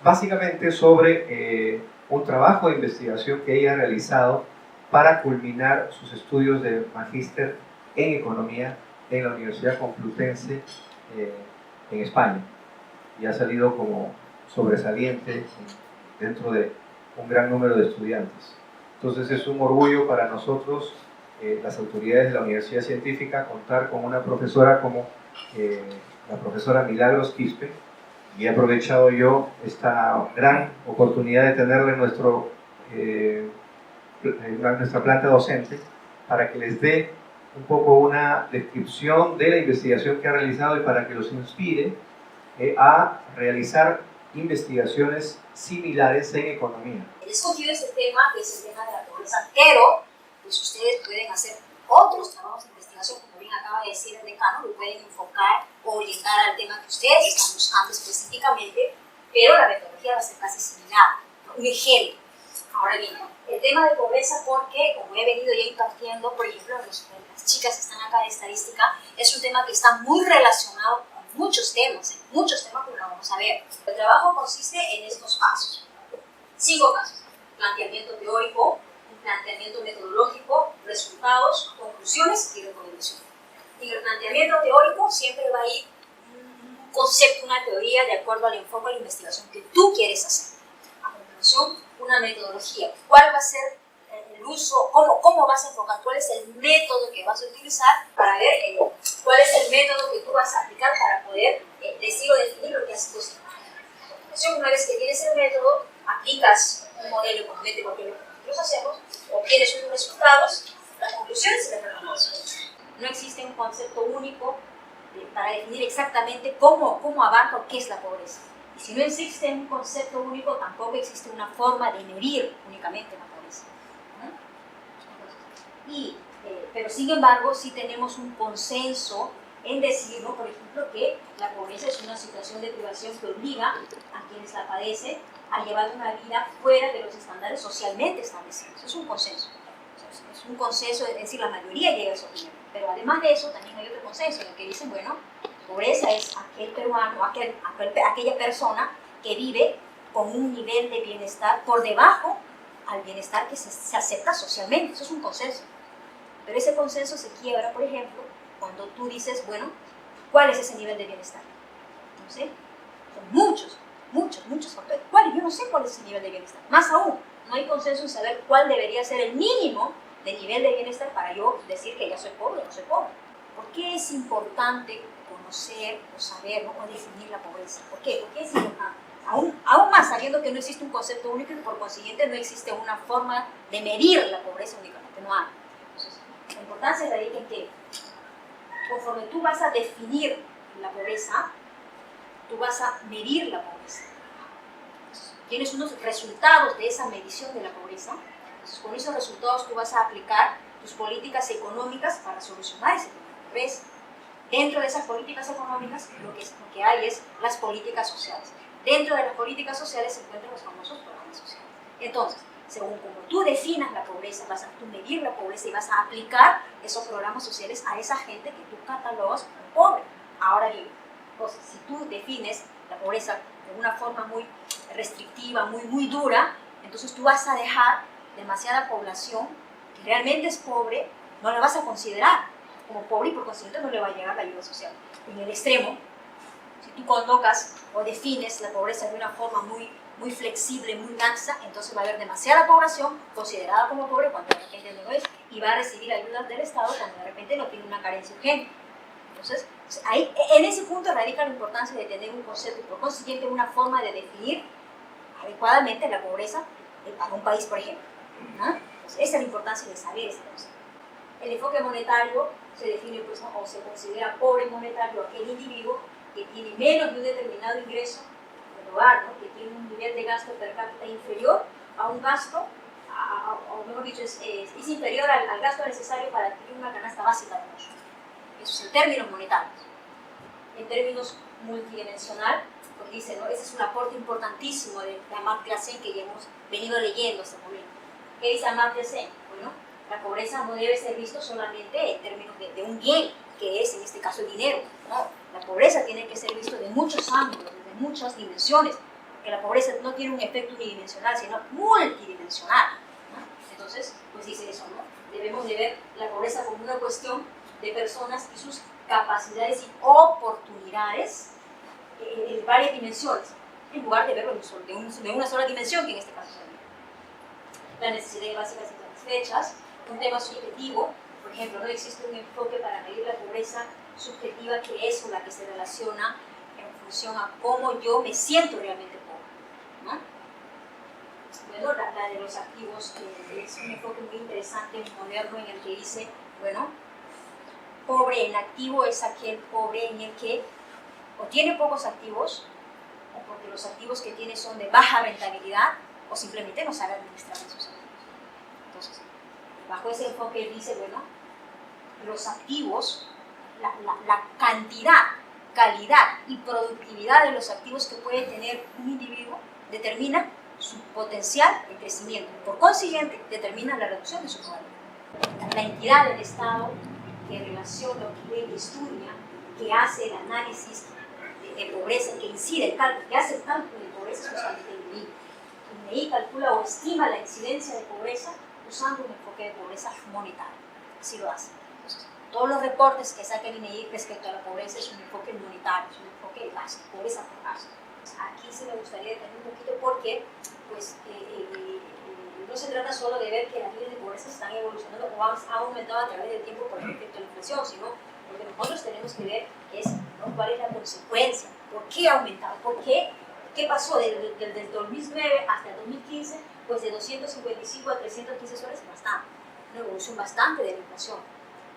básicamente sobre un trabajo de investigación que ella ha realizado para culminar sus estudios de magíster en economía en la Universidad Complutense en España, y ha salido como sobresaliente dentro de un gran número de estudiantes. Entonces es un orgullo para nosotros, las autoridades de la Universidad Científica, contar con una profesora como la profesora Milagros Quispe, y he aprovechado yo esta gran oportunidad de tenerla en nuestra planta docente para que les dé un poco una descripción de la investigación que ha realizado y para que los inspire a realizar investigaciones similares en economía. He escogido este tema, que es el tema de la pobreza, pero pues ustedes pueden hacer otros trabajos de investigación, como bien acaba de decir el decano, lo pueden enfocar o orientar al tema que ustedes están buscando específicamente, pero la metodología va a ser casi similar. Un ejemplo. Ahora bien, el tema de pobreza, porque como he venido ya impartiendo, por ejemplo, las chicas que están acá de estadística, es un tema que está muy relacionado con muchos temas como lo vamos a ver. El trabajo consiste en estos pasos. 5 pasos. Planteamiento teórico, un planteamiento metodológico, resultados, conclusiones y recomendaciones. En el planteamiento teórico siempre va a ir un concepto, una teoría de acuerdo al enfoque de la investigación que tú quieres hacer. A continuación, una metodología. ¿Cuál va a ser el uso? ¿Cómo vas a enfocar? ¿Cuál es el método que vas a utilizar para ver cuál es el método que tú vas a aplicar para poder decir o definir lo que has puesto? A continuación, una vez que tienes el método, aplicas un modelo econométrico que nosotros hacemos, obtienes unos resultados, las conclusiones y las recomendaciones. No existe un concepto único para definir exactamente cómo abarca o qué es la pobreza. Y si no existe un concepto único, tampoco existe una forma de medir únicamente la pobreza. Pero sin embargo, sí tenemos un consenso en decir, ¿no? Por ejemplo, que la pobreza es una situación de privación que obliga a quienes la padecen a llevar una vida fuera de los estándares socialmente establecidos. Es un consenso. Es un consenso, es decir, la mayoría llega a esa opinión. Pero además de eso, también hay otro consenso en el que dicen, bueno, pobreza es aquel peruano, aquella persona que vive con un nivel de bienestar por debajo al bienestar que se acepta socialmente. Eso es un consenso. Pero ese consenso se quiebra, por ejemplo, cuando tú dices, bueno, ¿cuál es ese nivel de bienestar? No sé, son muchos factores. ¿Cuál? Yo no sé cuál es ese nivel de bienestar. Más aún, no hay consenso en saber cuál debería ser el mínimo de nivel de bienestar para yo decir que ya soy pobre o no soy pobre. ¿Por qué es importante conocer o saber, ¿no? O definir la pobreza? ¿Por qué? Porque es importante. Aún más sabiendo que no existe un concepto único y por consiguiente no existe una forma de medir la pobreza únicamente, no hay. Entonces, la importancia radica en que conforme tú vas a definir la pobreza, tú vas a medir la pobreza. Entonces, tienes unos resultados de esa medición de la pobreza, entonces con esos resultados tú vas a aplicar tus políticas económicas para solucionar ese tema de pobreza. Dentro de esas políticas económicas lo que hay es las políticas sociales. Dentro de las políticas sociales se encuentran los famosos programas sociales. Entonces, según como tú definas la pobreza, vas a tú medir la pobreza y vas a aplicar esos programas sociales a esa gente que tú catalogas como pobre. Ahora bien, entonces, si tú defines la pobreza de una forma muy restrictiva, muy dura, entonces tú vas a dejar demasiada población que realmente es pobre, no la vas a considerar como pobre y por consiguiente no le va a llegar la ayuda social. En el extremo, si tú colocas o defines la pobreza de una forma muy flexible, muy laxa, entonces va a haber demasiada población considerada como pobre cuando de repente no lo es y va a recibir ayudas del Estado cuando de repente no tiene una carencia urgente. Entonces, ahí, en ese punto radica la importancia de tener un concepto y por consiguiente una forma de definir adecuadamente la pobreza para un país, por ejemplo. ¿No? Entonces, esa es la importancia de saber esta cosa. El enfoque monetario se define pues, ¿no? O se considera pobre monetario aquel individuo que tiene menos de un determinado ingreso del hogar, ¿no? Que tiene un nivel de gasto per cápita inferior a un gasto, o mejor dicho, es inferior al gasto necesario para adquirir una canasta básica de consumo. Eso es en términos monetarios. En términos multidimensional, pues dice, ¿no? Ese es un aporte importantísimo de Amartya Sen que ya hemos venido leyendo hasta el momento. ¿Qué dice Amartya Sen? Bueno, la pobreza no debe ser visto solamente en términos de un bien, que es en este caso el dinero. No, la pobreza tiene que ser visto de muchos ángulos, de muchas dimensiones. porque la pobreza no tiene un efecto unidimensional, sino multidimensional, ¿no? Entonces, pues dice eso, ¿no? Debemos de ver la pobreza como una cuestión de personas y sus capacidades y oportunidades en varias dimensiones, en lugar de verlo de una sola dimensión, que en este caso es la necesidades básicas insatisfechas, un tema subjetivo. Por ejemplo, no existe un enfoque para medir la pobreza subjetiva, que es con la que se relaciona en función a cómo yo me siento realmente pobre, ¿no? Bueno, la de los activos es un enfoque muy interesante, moderno, en el que dice, bueno, pobre en activo es aquel pobre en el que o tiene pocos activos, o porque los activos que tiene son de baja rentabilidad, o simplemente no sabe administrar esos activos. Entonces, bajo ese enfoque dice, bueno, los activos, la cantidad, calidad y productividad de los activos que puede tener un individuo determina su potencial de crecimiento. Por consiguiente, determina la reducción de su probabilidad. La entidad del Estado que relaciona, que estudia, que hace el análisis de pobreza, que incide el cálculo, que hace el cálculo de pobreza, es justamente el INEI. El INEI calcula o estima la incidencia de pobreza usando un enfoque de pobreza monetaria. Así lo hace. Entonces, todos los reportes que saca el INEI respecto a la pobreza es un enfoque monetario, es un enfoque de gasto, pobreza por gasto. Aquí sí me gustaría detener un poquito porque pues, no se trata solo de ver que las líneas de pobreza están evolucionando o han aumentado a través del tiempo por el efecto de la inflación, sino porque nosotros tenemos que ver ¿no? cuál es la consecuencia, por qué ha aumentado, por qué, qué pasó desde el 2009 hasta el 2015, pues de 255 a 315 soles, bastante, una evolución bastante de la inflación,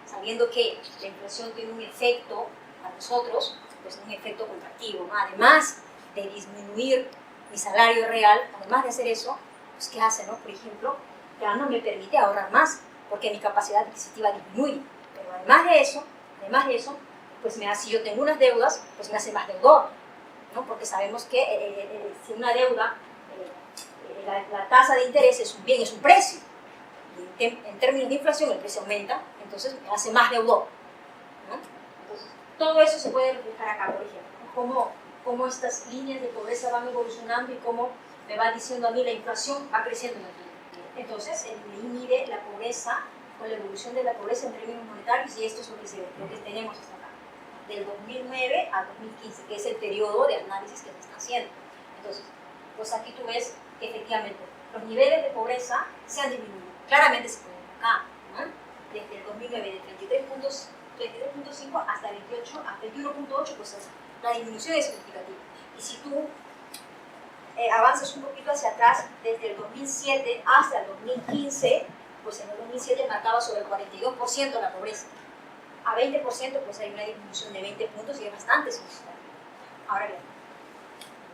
sabiendo que la inflación tiene un efecto a nosotros, pues un efecto contractivo, ¿no? Además de disminuir mi salario real, además de hacer eso, pues ¿qué hace, no? Por ejemplo, ya no me permite ahorrar más, porque mi capacidad adquisitiva disminuye, pero además de eso, pues si yo tengo unas deudas, pues me hace más deudor, ¿no? Porque sabemos que si una deuda, la tasa de interés es un bien, es un precio, y en términos de inflación el precio aumenta, entonces me hace más deudor, ¿no? Entonces, todo eso se puede reflejar acá, por ejemplo, cómo estas líneas de pobreza van evolucionando y cómo me va diciendo a mí la inflación va creciendo en el tiempo. Entonces, el INEI mide la pobreza o la evolución de la pobreza en términos monetarios, y esto es lo que tenemos hasta acá, del 2009 al 2015, que es el periodo de análisis que se está haciendo. Entonces, pues aquí tú ves que efectivamente los niveles de pobreza se han disminuido. Claramente se puede ver acá, ¿no? Desde el 2009 de 33.5 hasta 28 a 21.8, pues la disminución es significativa. Y si tú avanzas un poquito hacia atrás, desde el 2007 hasta el 2015, pues en el 2007 marcaba sobre el 42% la pobreza. A 20% pues hay una disminución de 20 puntos y es bastante significativa. Ahora bien,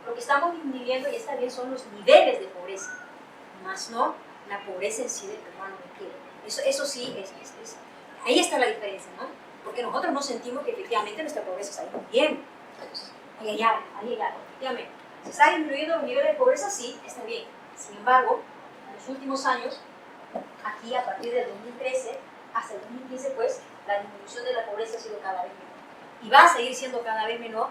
lo que estamos midiendo, y está bien, son los niveles de pobreza, más no la pobreza en sí del peruano de pie. Eso sí, ahí está la diferencia, ¿no? Porque nosotros no sentimos que efectivamente nuestra pobreza está yendo bien. Ahí hay algo, efectivamente. ¿Se está disminuyendo los niveles de pobreza? Sí, está bien. Sin embargo, en los últimos años, aquí a partir del 2013 hasta el 2015, pues, la disminución de la pobreza ha sido cada vez menor. Y va a seguir siendo cada vez menor,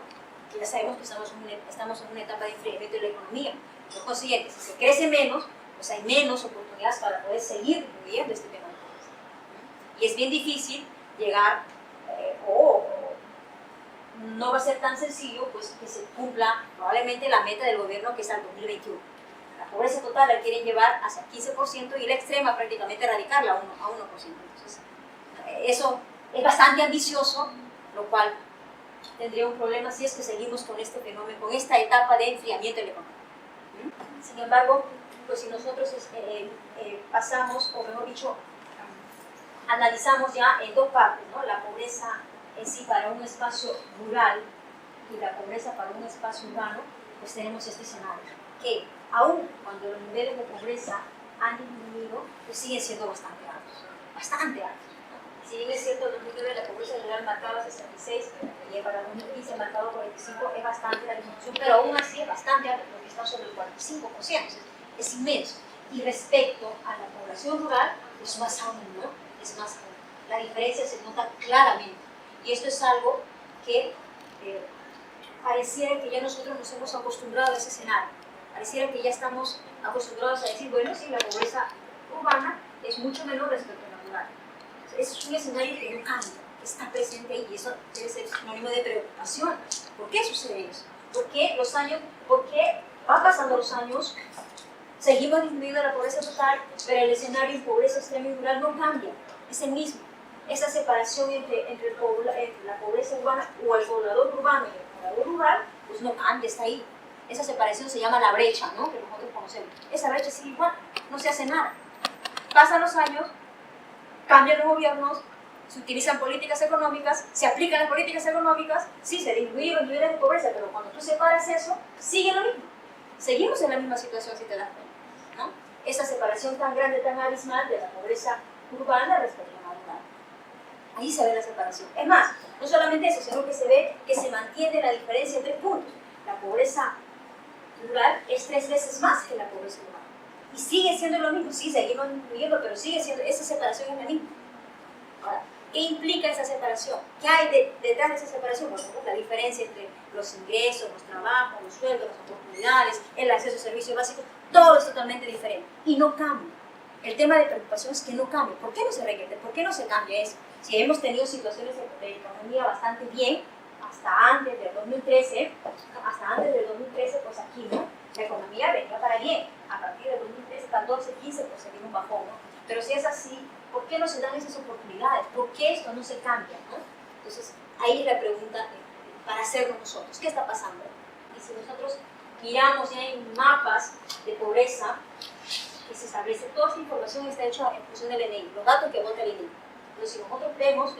que ya sabemos que estamos en una etapa de enfriamiento de la economía. Por consiguiente, si se crece menos, pues hay menos oportunidades para poder seguir disminuyendo este tema de pobreza. Y es bien difícil llegar, no va a ser tan sencillo, pues, que se cumpla probablemente la meta del gobierno, que es al 2021. La pobreza total la quieren llevar hacia el 15% y la extrema prácticamente erradicarla a 1%. Entonces, eso es bastante ambicioso, lo cual tendría un problema si es que seguimos con este fenómeno, con esta etapa de enfriamiento de la economía. Sin embargo, pues si nosotros pasamos, o mejor dicho, analizamos ya en dos partes, ¿no? La pobreza en sí para un espacio rural y la pobreza para un espacio urbano, pues tenemos este escenario, que aún cuando los niveles de pobreza han disminuido, pues siguen siendo bastante altos, ¿no? Si bien es cierto, en 2009 la pobreza general marcaba 66 y para 2015 marcado 45, es bastante la disminución, pero aún así es bastante alto porque está sobre el 45%, es inmenso. Y respecto a la población rural, es más aún, ¿no? Es más aún. La diferencia se nota claramente. Y esto es algo que pareciera que ya nosotros nos hemos acostumbrado a ese escenario. Pareciera que ya estamos acostumbrados a decir, bueno, sí, la pobreza urbana es mucho menor respecto a la rural. Es un escenario que no cambia, que está presente ahí, y eso debe ser sinónimo de preocupación. ¿Por qué sucede eso? ¿Por qué van pasando los años, seguimos disminuyendo la pobreza total, pero el escenario de pobreza extrema y rural no cambia? Es el mismo. Esa separación entre la pobreza urbana o el poblador urbano y el poblador rural, pues no cambia, está ahí. Esa separación se llama la brecha, ¿no? Que nosotros conocemos. Esa brecha sigue igual, no se hace nada. Pasan los años, cambian los gobiernos, se utilizan políticas económicas, se aplican las políticas económicas, sí, se disminuyen los niveles de pobreza, pero cuando tú separas eso, sigue lo mismo. Seguimos en la misma situación, si te das cuenta, ¿no? Esa separación tan grande, tan abismal de la pobreza urbana respecto a la rural. Ahí se ve la separación. Es más, no solamente eso, sino que se ve que se mantiene la diferencia en 3 puntos. La pobreza rural es 3 veces más que la pobreza urbana. Y sigue siendo lo mismo, sí, seguimos incluyendo, pero sigue siendo, esa separación es la misma. Ahora, ¿qué implica esa separación? ¿Qué hay detrás de esa separación? Por ejemplo, la diferencia entre los ingresos, los trabajos, los sueldos, las oportunidades, el acceso a servicios básicos, todo es totalmente diferente y no cambia. El tema de preocupación es que no cambia. ¿Por qué no se requiere? ¿Por qué no se cambia eso? Si hemos tenido situaciones de economía bastante bien, hasta antes del 2013, pues aquí, ¿no? La economía venía para bien. A partir del 2013, 14, 15, pues se vino un bajón, ¿no? Pero si es así, ¿por qué no se dan esas oportunidades? ¿Por qué esto no se cambia, ¿no? Entonces, ahí es la pregunta para hacernos nosotros. ¿Qué está pasando? Y si nosotros miramos ya en mapas de pobreza, que se establece, toda esta información está hecha en función del ENEI, los datos que vota el ENEI. Entonces, si nosotros vemos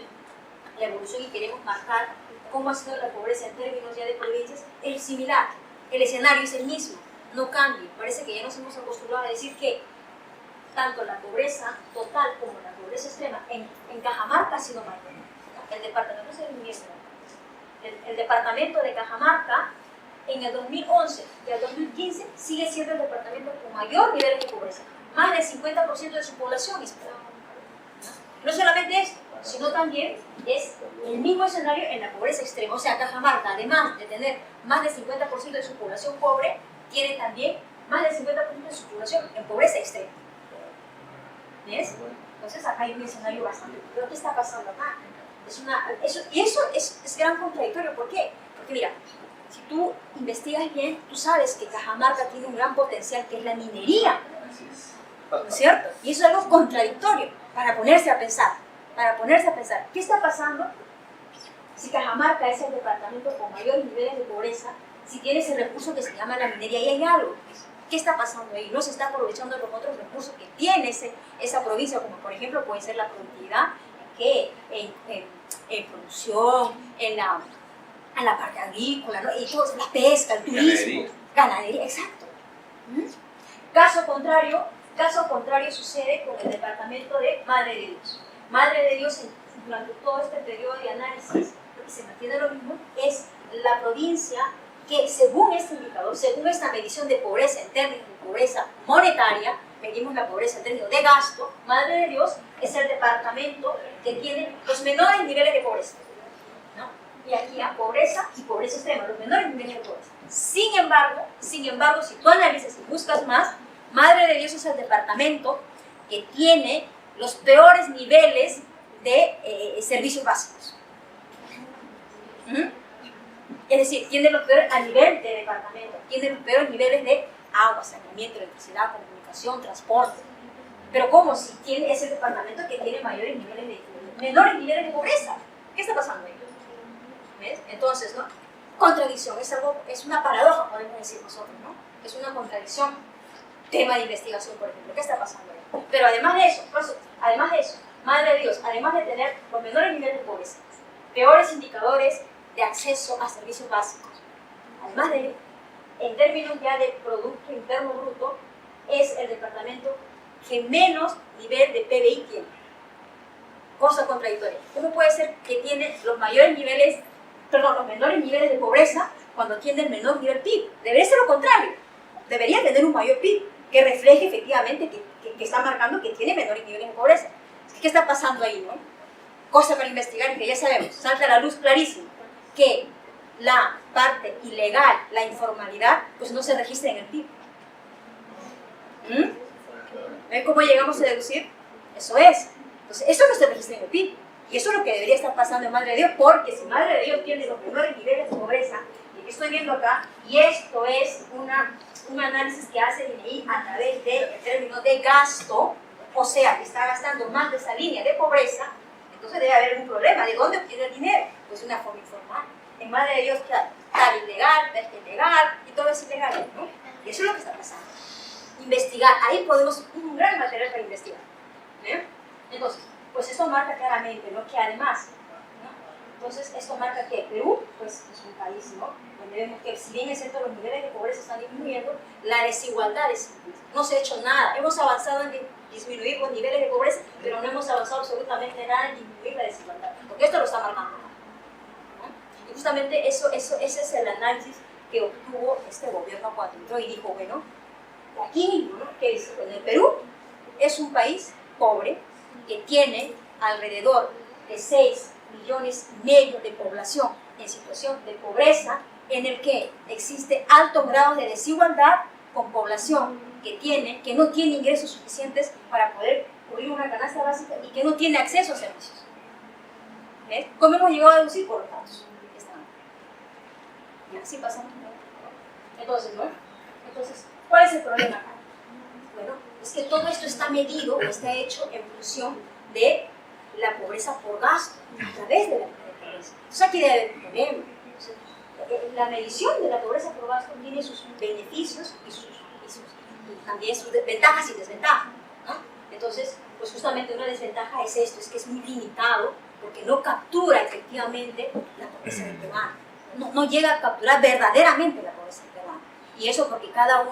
la evolución y queremos marcar cómo ha sido la pobreza en términos ya de provincias, es similar. El escenario es el mismo, no cambia. Parece que ya nos hemos acostumbrado a decir que tanto la pobreza total como la pobreza extrema en Cajamarca ha sido mayor. El departamento de Cajamarca en el 2011 y el 2015 sigue siendo el departamento con mayor nivel de pobreza. Más del 50% de su población es pobre. No solamente eso, sino también es el mismo escenario en la pobreza extrema. O sea, Cajamarca, además de tener más del 50% de su población pobre, tiene también más del 50% de su población en pobreza extrema. ¿Ves? Entonces acá hay un escenario bastante... ¿Pero qué está pasando acá? Eso es gran contradictorio. ¿Por qué? Porque mira, si tú investigas bien, tú sabes que Cajamarca tiene un gran potencial que es la minería. ¿No es cierto? Y eso es algo contradictorio para ponerse a pensar. ¿Qué está pasando si Cajamarca es el departamento con mayores niveles de pobreza, si tiene ese recurso que se llama la minería y hay algo? ¿Qué está pasando ahí? No se está aprovechando los otros recursos que tiene esa provincia, como por ejemplo puede ser la productividad, en producción, en la parte agrícola, ¿no? Y todo, la pesca, el turismo, ganadería, exacto. Caso contrario sucede con el departamento de Madre de Dios. Madre de Dios, durante todo este periodo de análisis, lo que se mantiene lo mismo, es la provincia que según este indicador, según esta medición de pobreza en términos de pobreza monetaria, medimos la pobreza en términos de gasto, Madre de Dios es el departamento que tiene los menores niveles de pobreza, ¿no? Y aquí hay pobreza y pobreza extrema, los menores niveles de pobreza. Sin embargo, si tú analizas y buscas más, Madre de Dios es el departamento que tiene los peores niveles de servicios básicos. Es decir, tiene los peores a nivel de departamento, tiene los peores niveles de agua, saneamiento, electricidad, comunicación, transporte. Pero ¿cómo? Si es el departamento que tiene menores niveles de pobreza. ¿Qué está pasando ahí? ¿Ves? Entonces, ¿no? Contradicción, es una paradoja, podemos decir nosotros, ¿no? Es una contradicción. Tema de investigación, por ejemplo. ¿Qué está pasando ahí? Pero además de eso, Madre de Dios, además de tener los menores niveles de pobreza, peores indicadores de acceso a servicios básicos, además de ello, en términos ya de Producto Interno Bruto, es el departamento que menos nivel de PBI tiene. Cosa contradictoria. ¿Cómo puede ser que tiene los menores niveles de pobreza cuando tiene el menor nivel PIB? Debería ser lo contrario. Debería tener un mayor PIB que refleje efectivamente que está marcando que tiene menores niveles de pobreza. ¿Qué está pasando ahí, no? Cosa para investigar y que ya sabemos, salta a la luz clarísimo, que la parte ilegal, la informalidad, pues no se registra en el PIB. ¿Ven cómo llegamos a deducir? Eso es. Entonces, eso no está registrado en el PIB. Y eso es lo que debería estar pasando en Madre de Dios, porque si Madre de Dios tiene los menores niveles de pobreza, y que estoy viendo acá, y esto es un análisis que hace el INEI a través del término de gasto, o sea, que está gastando más de esa línea de pobreza, entonces debe haber un problema. ¿De dónde obtiene el dinero? Pues de una forma informal. En Madre de Dios, claro, tal ilegal, tal ilegal, y todo es ilegal, ¿no? Y eso es lo que está pasando. Investigar, ahí podemos, un gran material para investigar. Entonces, pues esto marca claramente, ¿no? Que además, ¿no? Entonces, esto marca que Perú, pues es un país, ¿no? Donde vemos que si bien es cierto los niveles de pobreza están disminuyendo, la desigualdad es, no se ha hecho nada. Hemos avanzado en disminuir los niveles de pobreza, pero no hemos avanzado absolutamente nada en disminuir la desigualdad, porque esto lo está marcando, ¿no? Y justamente ese es el análisis que obtuvo este gobierno cuando entró y dijo, bueno, aquí mismo, ¿no? ¿Qué dice? Bueno, el Perú es un país pobre que tiene alrededor de 6,5 millones de población en situación de pobreza, en el que existe altos grados de desigualdad con población que no tiene ingresos suficientes para poder cubrir una canasta básica y que no tiene acceso a servicios. ¿Ves? ¿Cómo hemos llegado a deducir? Por los datos. Y así pasamos. Entonces, ¿no? Entonces, ¿cuál es el problema acá? Bueno, es que todo esto está medido, está hecho en función de la pobreza por gasto, a través de la pobreza. Entonces aquí debe haber un problema. Entonces, la medición de la pobreza por gasto tiene sus beneficios y también sus ventajas y desventajas, ¿no? Entonces, pues justamente una desventaja es esto, es que es muy limitado porque no captura efectivamente la pobreza del peruano. No llega a capturar verdaderamente la pobreza del peruano. Y eso porque cada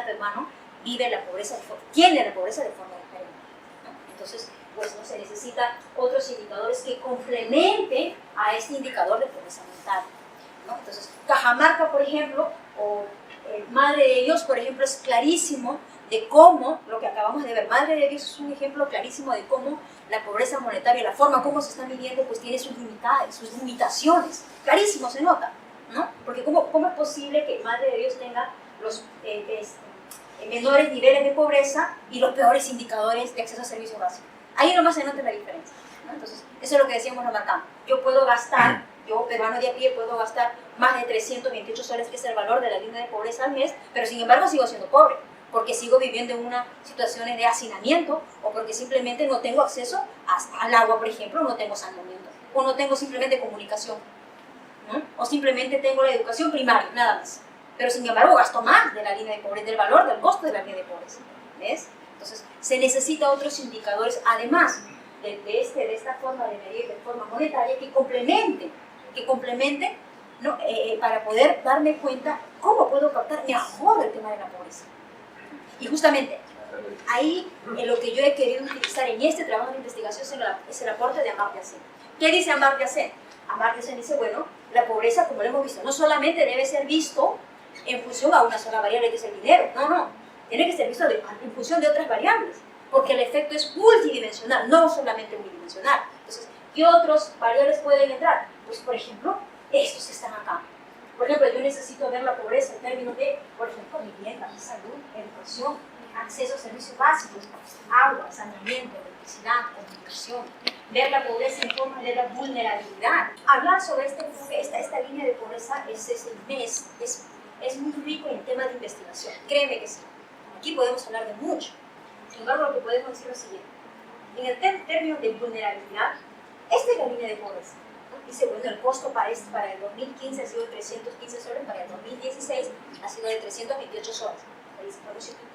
peruano vive la pobreza, tiene la pobreza de forma diferente, ¿no? Entonces, pues no se necesita otros indicadores que complementen a este indicador de pobreza monetaria, ¿no? Entonces, Cajamarca, por ejemplo, o Madre de Dios, por ejemplo, es clarísimo de cómo, lo que acabamos de ver, Madre de Dios es un ejemplo clarísimo de cómo la pobreza monetaria, la forma como se está midiendo, pues tiene sus limitaciones, clarísimo se nota, ¿no? Porque ¿cómo es posible que Madre de Dios tenga los menores niveles de pobreza y los peores indicadores de acceso a servicios básicos? Ahí nomás se nota la diferencia, ¿no? Entonces, eso es lo que decíamos, lo marcamos. Yo puedo gastar, yo peruano de a pie, puedo gastar más de 328 soles, que es el valor de la línea de pobreza al mes, pero sin embargo sigo siendo pobre, porque sigo viviendo en unas situaciones de hacinamiento, o porque simplemente no tengo acceso al agua, por ejemplo, no tengo saneamiento, o no tengo simplemente comunicación, ¿no? O simplemente tengo la educación primaria, nada más. Pero sin embargo gasto más de la línea de pobreza, del valor, del costo de la línea de pobreza, ¿ves? Entonces, se necesita otros indicadores, además de esta forma de medir de forma monetaria, que complementen, ¿no? Para poder darme cuenta cómo puedo captar mejor el tema de la pobreza. Y justamente, ahí lo que yo he querido utilizar en este trabajo de investigación es el aporte de Amartya Sen. ¿Qué dice Amartya Sen? Amartya Sen dice, bueno, la pobreza, como lo hemos visto, no solamente debe ser visto en función a una sola variable que es el dinero, no, tiene que ser visto en función de otras variables, porque el efecto es multidimensional, no solamente unidimensional. Entonces, ¿qué otras variables pueden entrar? Pues, por ejemplo, estos que están acá. Por ejemplo, yo necesito ver la pobreza en términos de, por ejemplo, vivienda, salud, educación, acceso a servicios básicos, agua, saneamiento, electricidad, comunicación. Ver la pobreza en forma de la vulnerabilidad. Hablar sobre esta línea de pobreza es muy rico en temas de investigación. Créeme que sí. Aquí podemos hablar de mucho. Sin embargo, lo que podemos decir es lo siguiente. En el término de vulnerabilidad, esta es la línea de pobreza. Dice, bueno, el costo para el 2015 ha sido de 315 soles, para el 2016 ha sido de 328 soles. Bueno, si tú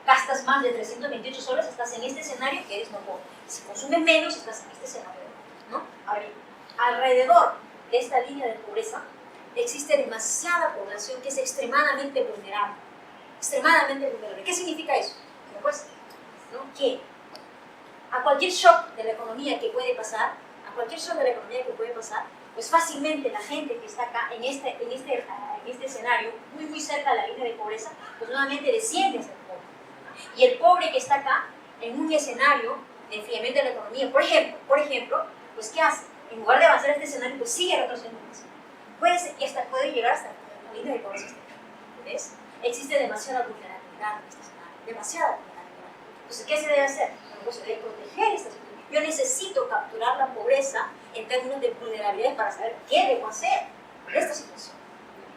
gastas más de 328 soles, estás en este escenario que eres no pobre. Si consumes menos, estás en este escenario, ¿no? A ver, alrededor de esta línea de pobreza existe demasiada población que es extremadamente vulnerable. Extremadamente vulnerable. ¿Qué significa eso? Pues, ¿no? Que a cualquier shock de la economía que puede pasar, pues fácilmente la gente que está acá en este escenario, muy cerca de la línea de pobreza, pues nuevamente desciende a ser pobre. Y el pobre que está acá, en un escenario de enfriamiento de la economía, por ejemplo, pues ¿qué hace? En lugar de avanzar a este escenario, pues sigue retrocediendo. Puede llegar hasta la línea de pobreza. ¿Ves? Existe demasiada vulnerabilidad en este escenario. demasiada vulnerabilidad. Entonces, ¿qué se debe hacer? Bueno, pues se debe proteger esta situación. Yo necesito capturar la pobreza en términos de vulnerabilidad para saber qué debo hacer en esta situación.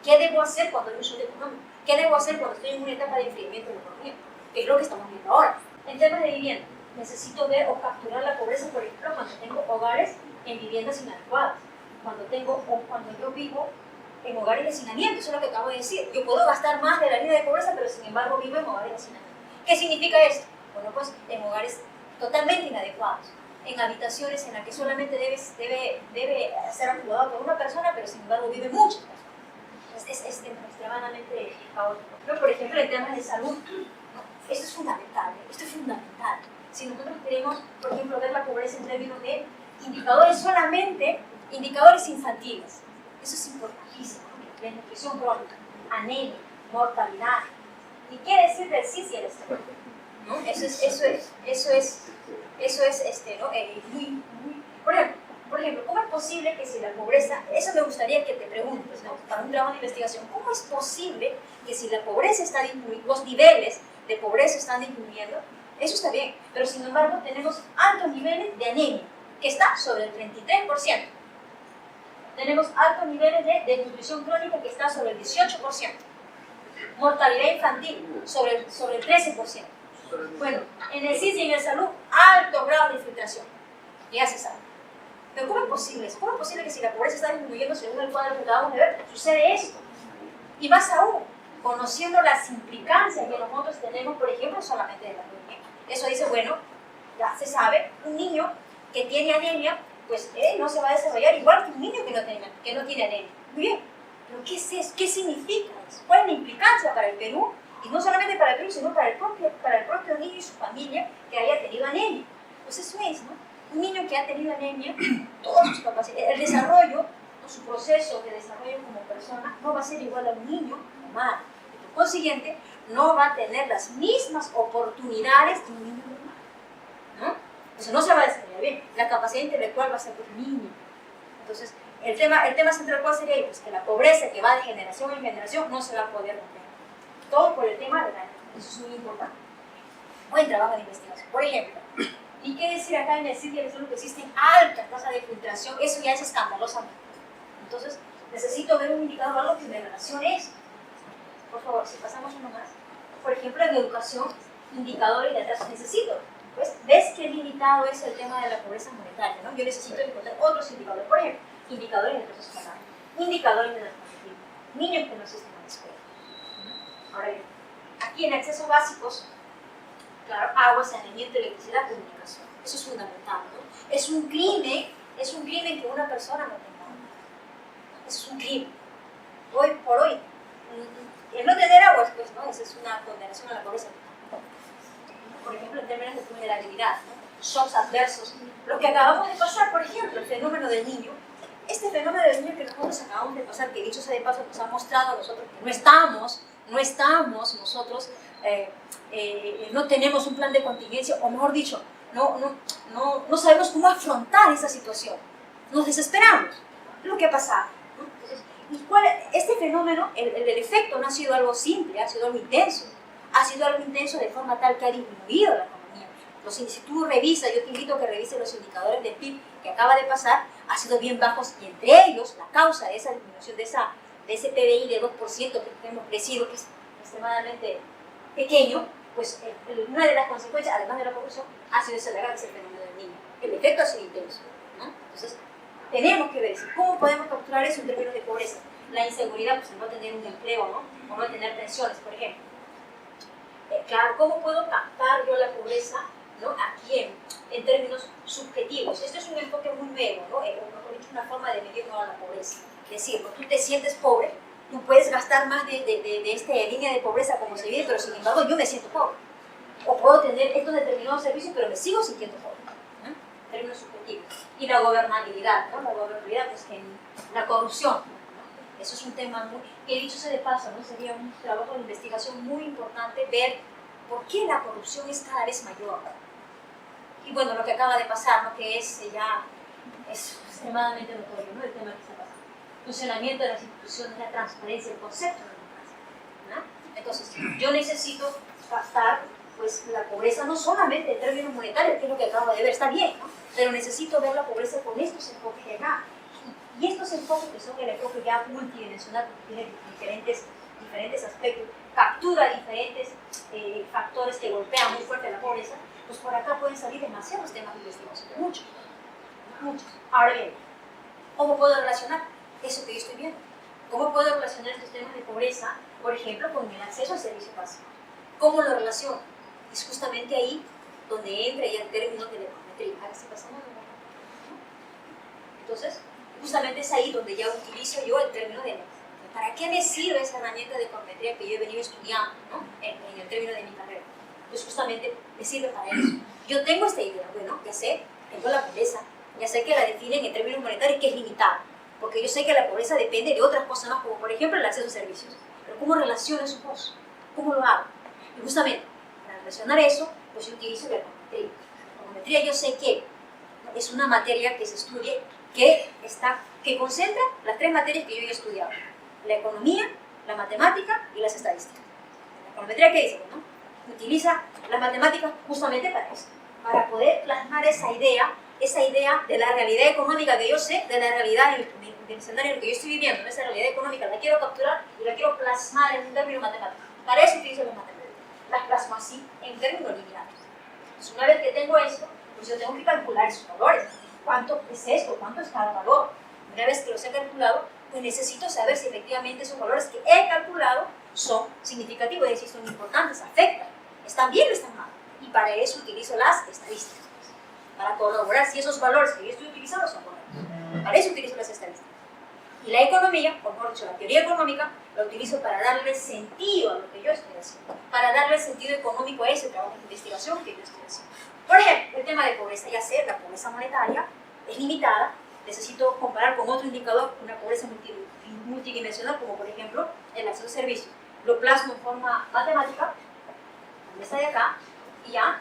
¿Qué debo hacer cuando hay un shock económico? ¿Qué debo hacer cuando estoy en una etapa de enfriamiento de la economía? Que es lo que estamos viendo ahora. En temas de vivienda, necesito ver o capturar la pobreza, por ejemplo, cuando tengo hogares en viviendas inadecuadas, cuando yo vivo en hogares de hacinamiento, eso es lo que acabo de decir. Yo puedo gastar más de la línea de pobreza, pero sin embargo vivo en hogares de hacinamiento. ¿Qué significa esto? Bueno, pues en hogares totalmente inadecuados, en habitaciones en las que solamente debe ser acomodado por una persona, pero sin embargo viven muchas personas. Es extremadamente caótico. Pero, por ejemplo, en temas de salud, ¿no? Esto es fundamental, esto es fundamental. Si nosotros queremos, por ejemplo, ver la pobreza en términos de indicadores solamente, indicadores infantiles, eso es importantísimo. Desnutrición crónica, anemia, mortalidad. ¿Y qué decir del CIS y el estrés? ¿No? Eso es ¿no? Por ejemplo, ¿cómo es posible que si la pobreza, eso me gustaría que te preguntes, ¿no? Para un trabajo de investigación, ¿cómo es posible que si la pobreza está disminuyendo, los niveles de pobreza están disminuyendo? Eso está bien, pero sin embargo tenemos altos niveles de anemia, que está sobre el 33%. Tenemos altos niveles de desnutrición crónica, que está sobre el 18%. Mortalidad infantil, sobre el 13%. Bueno, en el CIS y en el salud, alto grado de infiltración, ya se sabe. Pero ¿cómo es posible eso? ¿Cómo es posible que si la pobreza está disminuyendo según el cuadro que acabamos de ver, sucede esto? Y más aún, conociendo las implicancias que nosotros tenemos, por ejemplo, solamente de la anemia. Eso dice, bueno, ya se sabe, un niño que tiene anemia, pues no se va a desarrollar igual que un niño que no tiene anemia. Muy bien, pero ¿qué es eso? ¿Qué significa eso? ¿Cuál es la implicancia para el Perú? Y no solamente para el Perú, sino para el propio niño y su familia que haya tenido anemia. Pues eso es, ¿no? Un niño que ha tenido anemia, todas sus capacidades, el desarrollo, ¿no? Su proceso de desarrollo como persona no va a ser igual a un niño normal. Y por consiguiente, no va a tener las mismas oportunidades que un niño normal, ¿no? Eso no se va a desarrollar bien. La capacidad intelectual va a ser por un niño. Entonces, el tema central, ¿cuál sería? Pues que la pobreza que va de generación en generación no se va a poder romper. Todo por el tema de la anemia. Eso es muy importante. Buen trabajo de investigación. Por ejemplo, ¿y qué decir acá en el CIS y el que existen altas tasas de filtración? Eso ya es escandalosamente. Entonces, necesito ver un indicador, algo que me relacione eso. Por favor, si pasamos uno más. Por ejemplo, en educación, indicadores de atraso necesito. Pues, ¿ves qué limitado es el tema de la pobreza monetaria? ¿No? Yo necesito encontrar otros indicadores. Por ejemplo, indicadores de atraso escolar, indicadores de analfabetismo, niños que no asisten a la escuela. Ahora bien, aquí en accesos básicos, claro, agua, saneamiento, electricidad, comunicación. Eso es fundamental, ¿no? Es un crimen que una persona no tenga agua. Eso es un crimen. Hoy por hoy, el no tener agua, pues, ¿no? Esa es una condenación a la pobreza. Por ejemplo, en términos de vulnerabilidad, ¿no? Shocks adversos. Lo que acabamos de pasar, por ejemplo, el fenómeno del niño. Este fenómeno del niño que nosotros acabamos de pasar, que dicho sea de paso, nos ha mostrado a nosotros que no estamos nosotros, no tenemos un plan de contingencia, o mejor dicho, no sabemos cómo afrontar esa situación. Nos desesperamos. Es lo que ha pasado, ¿no? Entonces, este fenómeno, el efecto no ha sido algo simple, ha sido algo intenso. Ha sido algo intenso de forma tal que ha disminuido la economía. Si tú revisas, yo te invito a que revises los indicadores de PIB que acaba de pasar, ha sido bien bajos, y entre ellos la causa de esa disminución de ese PBI de 2% que hemos crecido, que es extremadamente pequeño, pues una de las consecuencias, además de la corrupción, ha sido ese fenómeno del niño. El efecto ha sido intenso, ¿no? Entonces, tenemos que ver cómo podemos capturar eso en términos de pobreza. La inseguridad, pues el no tener un empleo, ¿no? O no tener pensiones, por ejemplo. Claro, ¿cómo puedo captar yo la pobreza, ¿no? Aquí en términos subjetivos? Esto es un enfoque muy nuevo, ¿no? Mejor dicho, una forma de medir la pobreza. Es decir, cuando tú te sientes pobre, tú puedes gastar más de esta línea de pobreza como se vive, pero sin embargo yo me siento pobre. O puedo tener estos determinados servicios, pero me sigo sintiendo pobre, ¿no? En términos subjetivos. Y la gobernabilidad, ¿no? La gobernabilidad, pues la corrupción, ¿no? Eso es un tema muy, que dicho sea de paso, ¿no? Sería un trabajo de investigación muy importante ver por qué la corrupción es cada vez mayor. Y bueno, lo que acaba de pasar, ¿no? Que es extremadamente notorio, ¿no? El tema que está pasando. Funcionamiento de las instituciones, la transparencia, el concepto de democracia, ¿no? Entonces, yo necesito captar pues la pobreza no solamente en términos monetarios, que es lo que acabo de ver, está bien, ¿no? Pero necesito ver la pobreza con estos enfoques de acá. Y estos enfoques, que son el enfoque ya multidimensional, que tiene diferentes aspectos, captura diferentes factores que golpean muy fuerte la pobreza, pues por acá pueden salir demasiados temas de investigación, muchos. Ahora bien, ¿cómo puedo relacionar eso que yo estoy viendo? ¿Cómo puedo relacionar estos temas de pobreza, por ejemplo, con el acceso al servicio básico? ¿Cómo lo relaciono? Es justamente ahí donde entra ya el término de la econometría. Ahora sí pasamos, ¿no? Entonces, justamente es ahí donde ya utilizo yo el término de ¿para qué me sirve esa herramienta de econometría que yo he venido estudiando, ¿no? en el término de mi carrera? Pues justamente me sirve para eso. Yo tengo esta idea, bueno, ya sé, tengo la pobreza, ya sé que la definen en términos monetarios que es limitada, porque yo sé que la pobreza depende de otras cosas más, como por ejemplo el acceso a servicios. Pero ¿cómo relaciono esos dos? ¿Cómo lo hago? Y justamente, para relacionar eso, pues yo utilizo la econometría. La econometría yo sé que es una materia que se estudia, que concentra las tres materias que yo he estudiado: la economía, la matemática y las estadísticas. La econometría, ¿qué dice? ¿No? Utiliza las matemáticas justamente para eso, para poder plasmar esa idea de la realidad económica que yo sé, de la realidad del escenario en el que yo estoy viviendo, esa realidad económica la quiero capturar y la quiero plasmar en un término matemático. Para eso utilizo las matemáticas. Las plasmo así, en términos lineales. Entonces, una vez que tengo eso, pues yo tengo que calcular esos valores. ¿Cuánto es esto? ¿Cuánto es cada valor? Una vez que los he calculado, pues necesito saber si efectivamente esos valores que he calculado son significativos, es decir, son importantes, afectan, están bien o están mal. Y para eso utilizo las estadísticas, para corroborar si esos valores que yo estoy utilizando son correctos. Para eso utilizo las estadísticas. Y la economía, o mejor dicho, la teoría económica, la utilizo para darle sentido a lo que yo estoy haciendo, para darle sentido económico a ese trabajo de investigación que yo estoy haciendo. Por ejemplo, el tema de pobreza, ya sé, la pobreza monetaria es limitada, necesito comparar con otro indicador, una pobreza multidimensional, como por ejemplo el acceso a servicios. Lo plasmo en forma matemática, en esta de acá, y ya,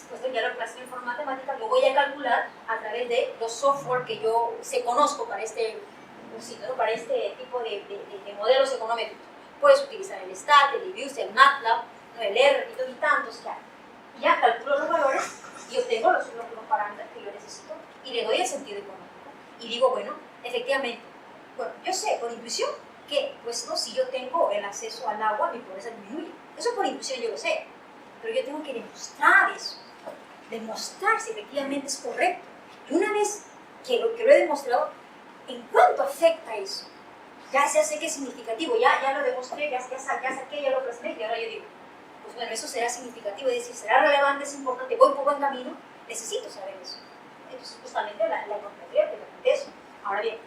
puesto que ya lo plasmo en forma matemática, lo voy a calcular a través de los software que yo conozco para este tipo de modelos económicos. Puedes utilizar el STAT, el IBIUS, el MATLAB, el R y tantos que hay. Y ya calculo los valores y obtengo los parámetros que yo necesito y le doy el sentido económico. Y digo, bueno, efectivamente, bueno, yo sé por intuición que, pues no, si yo tengo el acceso al agua, mi pobreza disminuye. Eso por intuición yo lo sé, pero yo tengo que demostrar eso, demostrar si efectivamente es correcto. Y una vez que lo he demostrado, ¿en cuánto afecta eso? Ya sé que es significativo, ya lo demostré, ya saqué, ya lo plasmé, y ahora yo digo, pues bueno, eso será significativo, es decir, será relevante, es importante, voy por buen camino, necesito saber eso. Entonces, justamente la econometría te permite eso. Ahora bien,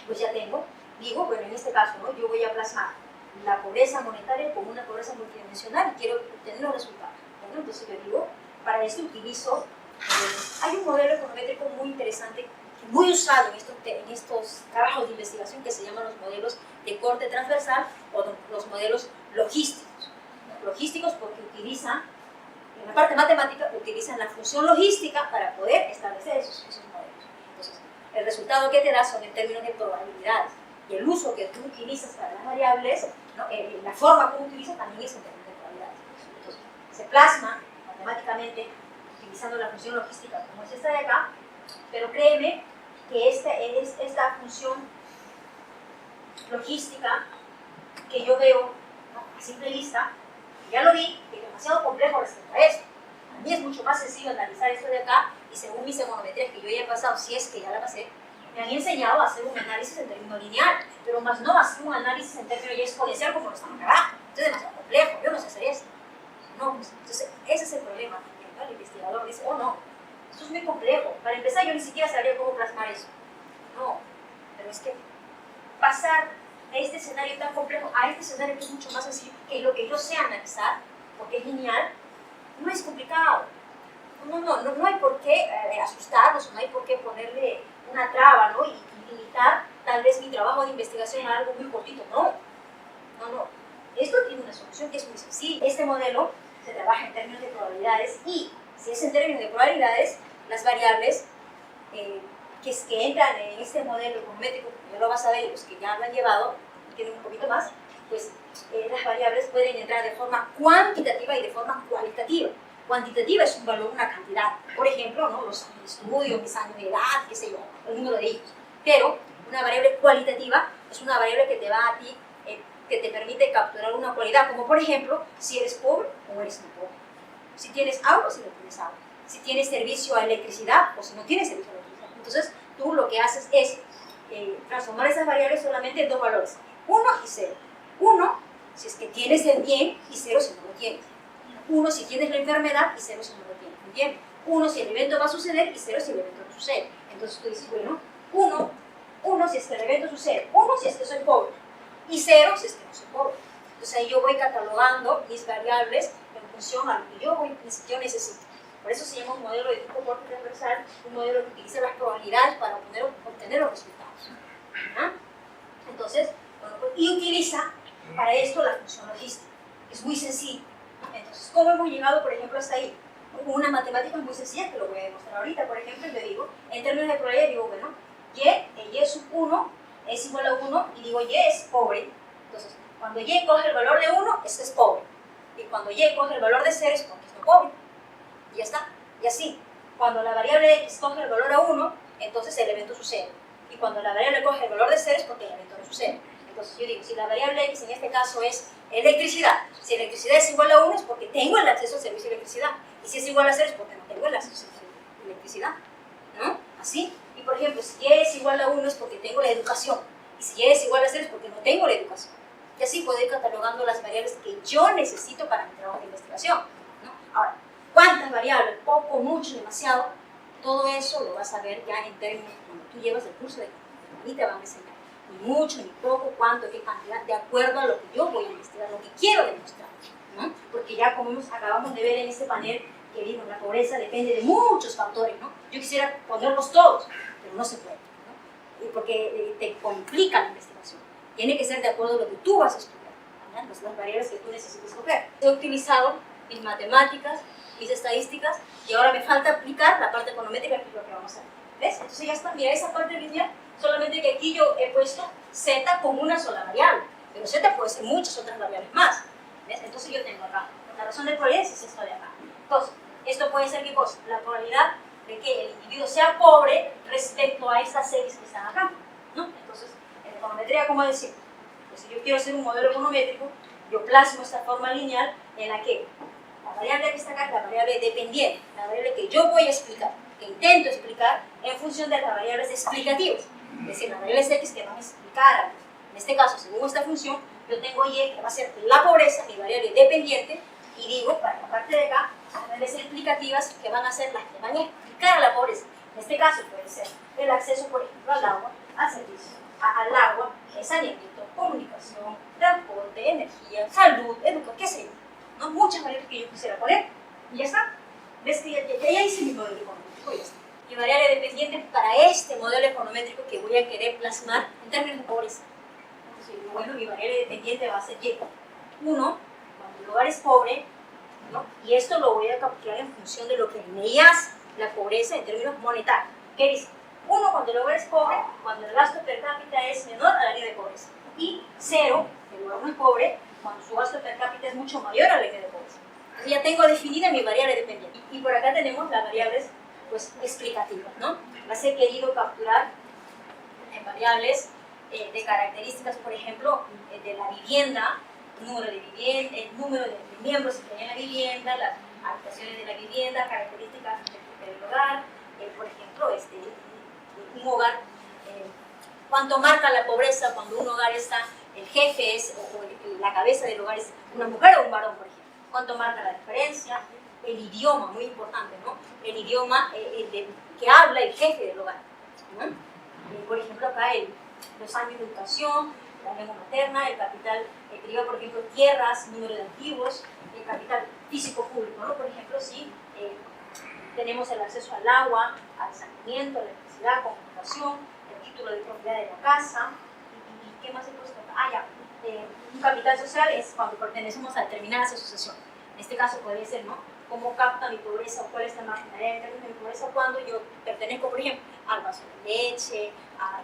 pues ya digo, bueno, en este caso, ¿no? Yo voy a plasmar la pobreza monetaria como una pobreza multidimensional y quiero obtener los resultados. Bueno, entonces yo digo, para esto utilizo, hay un modelo econométrico muy interesante, muy usado en estos trabajos de investigación que se llaman los modelos de corte transversal o los modelos logísticos. Logísticos porque utilizan, en la parte matemática, utilizan la función logística para poder establecer esos modelos. Entonces, el resultado que te da son en términos de probabilidades. Y el uso que tú utilizas para las variables, ¿no? La forma como utilizas también es en términos de probabilidades. Entonces, se plasma matemáticamente utilizando la función logística como es esta de acá, pero créeme que esta función logística que yo veo, ¿no? A simple vista, ya lo vi, que es demasiado complejo respecto a esto. Para mí es mucho más sencillo analizar esto de acá y según mis econometrías que yo ya he pasado, si es que ya la pasé, me han enseñado a hacer un análisis en términos lineal, pero más no hacer un análisis en términos ya exponencial como lo estamos acá. Entonces es demasiado complejo, yo no sé hacer eso. No, pues, entonces ese es el problema. El investigador dice, oh no, esto es muy complejo. Para empezar yo ni siquiera sabría cómo plasmar eso. No, pero es que pasar de este escenario tan complejo a este escenario que es mucho más sencillo, que lo que yo sé analizar, porque es lineal, no es complicado. No hay por qué asustarnos, no hay por qué ponerle una traba, ¿no? y limitar tal vez mi trabajo de investigación a algo muy cortito. No. Esto tiene una solución que es muy sencilla. Este modelo se trabaja en términos de probabilidades y si es en términos de probabilidades, las variables que entran en este modelo econométrico, como ya lo vas a ver, los que ya lo han llevado, tienen un poquito más, pues las variables pueden entrar de forma cuantitativa y de forma cualitativa. Cuantitativa es un valor, una cantidad. Por ejemplo, ¿no? Los años de estudio, mis años de edad, qué sé yo, el número de hijos. Pero una variable cualitativa es una variable que te va a ti, que te permite capturar una cualidad, como por ejemplo, si eres pobre o eres no pobre. Si tienes agua o si no tienes agua. Si tienes servicio a electricidad o si no tienes servicio a electricidad. Entonces, tú lo que haces es transformar esas variables solamente en dos valores, 1 y 0. 1 si es que tienes el bien y 0 si no lo tienes. 1 si tienes la enfermedad y 0 si no lo tienes. ¿Entiendes? 1 si el evento va a suceder y 0 si el evento no sucede. Entonces tú dices, bueno, 1 si es que el evento sucede, 1 si es que soy pobre y 0 si es que no soy pobre. Entonces ahí yo voy catalogando mis variables en función a lo que yo necesito. Por eso se llama un modelo de tipo corte transversal, un modelo que utiliza las probabilidades para obtener los resultados. ¿Ah? Entonces, bueno, pues, y utiliza para esto la función logística. Es muy sencillo. Entonces, ¿cómo hemos llegado, por ejemplo, hasta ahí? Unas matemáticas muy sencillas que lo voy a demostrar ahorita. Por ejemplo, le digo, en términos de probabilidad, digo, bueno, y sub 1 es igual a 1 y digo, y es pobre. Entonces, cuando y coge el valor de 1, este es pobre. Y cuando y coge el valor de 0, es porque es no pobre. Y ya está. Y así, cuando la variable x coge el valor a 1, entonces el evento sucede. Y cuando la variable coge el valor de 0, es porque el evento no sucede. Entonces yo digo, si la variable x en este caso es electricidad, si electricidad es igual a 1 es porque tengo el acceso al servicio de electricidad. Y si es igual a 0 es porque no tengo el acceso al servicio de electricidad. ¿No? Así. Y por ejemplo, si y es igual a 1 es porque tengo la educación. Y si y es igual a 0 es porque no tengo la educación. Y así puedo ir catalogando las variables que yo necesito para mi trabajo de investigación. ¿No? Ahora, ¿cuántas variables? Poco, mucho, demasiado. Todo eso lo vas a ver ya en términos cuando tú llevas el curso de economía. Ahí te van a enseñar ni mucho, ni poco, cuánto, qué cantidad, de acuerdo a lo que yo voy a investigar, lo que quiero demostrar. ¿No? Porque ya como acabamos de ver en este panel, que digo, la pobreza depende de muchos factores, ¿no? Yo quisiera ponerlos todos, pero no se puede, ¿no? Porque te complica la investigación. Tiene que ser de acuerdo a lo que tú vas a estudiar, ¿no? Las variables que tú necesitas escoger. He utilizado mis matemáticas, mis estadísticas, y ahora me falta aplicar la parte econométrica, que es lo que vamos a hacer. ¿Ves? Entonces ya está, mira esa parte lineal, solamente que aquí yo he puesto z como una sola variable, pero z puede ser muchas otras variables más. ¿Ves? Entonces yo tengo acá, la razón de probabilidad es esto de acá. Entonces, esto puede ser, ¿qué cosa? La probabilidad de que el individuo sea pobre respecto a estas x que están acá, ¿no? Entonces, en econometría, ¿cómo decir? Pues si yo quiero hacer un modelo econométrico, yo plasmo esta forma lineal en la que la variable que está acá es la variable dependiente, la variable que yo voy a explicar, que intento explicar en función de las variables explicativas. Es decir, las variables x que van a explicar algo. En este caso, según esta función, yo tengo y que va a ser la pobreza, mi variable dependiente, y digo, para la parte de acá, las variables explicativas que van a ser las que van a explicar a la pobreza. En este caso puede ser el acceso, por ejemplo, al agua, al servicio, al agua, saneamiento, comunicación, transporte, energía, salud, educación, qué sé yo. ¿No? Muchas variables que yo quisiera poner, y ya está. ¿Ves que ya hice mi modelo econométrico? Ya está. Y variable dependiente para este modelo econométrico que voy a querer plasmar en términos de pobreza. Entonces, bueno, mi variable dependiente va a ser Y. 1, cuando el hogar es pobre, ¿no? Y esto lo voy a capturar en función de lo que me hace la pobreza en términos monetarios. ¿Qué dice? 1, cuando el hogar es pobre, cuando el gasto per cápita es menor a la línea de pobreza. Y 0, el hogar no es pobre, cuando su gasto per cápita es mucho mayor a la línea de pobreza. Entonces ya tengo definida mi variable dependiente. Y por acá tenemos las variables pues, explicativas, ¿no? Las he querido capturar en variables de características, por ejemplo, de la vivienda, el número de miembros que hay en la vivienda, las habitaciones de la vivienda, características del hogar, por ejemplo, un hogar, cuánto marca la pobreza cuando un hogar está, el jefe es, o la cabeza del hogar es una mujer o un varón, por ejemplo, cuánto marca la diferencia, el idioma, muy importante, ¿no? El idioma que habla el jefe del hogar, ¿no? Por ejemplo, acá los años de educación, la lengua materna, el capital que lleva, por ejemplo, tierras, número de activos, el capital físico público, ¿no? Por ejemplo, si tenemos el acceso al agua, al saneamiento, a la electricidad, comunicación, el título de propiedad de la casa, y ¿qué más he puesto acá? Ah, ya, un capital social es cuando pertenecemos a determinadas asociaciones. En este caso podría ser, ¿no? ¿Cómo capta mi pobreza o cuál es la marginalidad en términos de pobreza cuando yo pertenezco, por ejemplo, al vaso de leche, a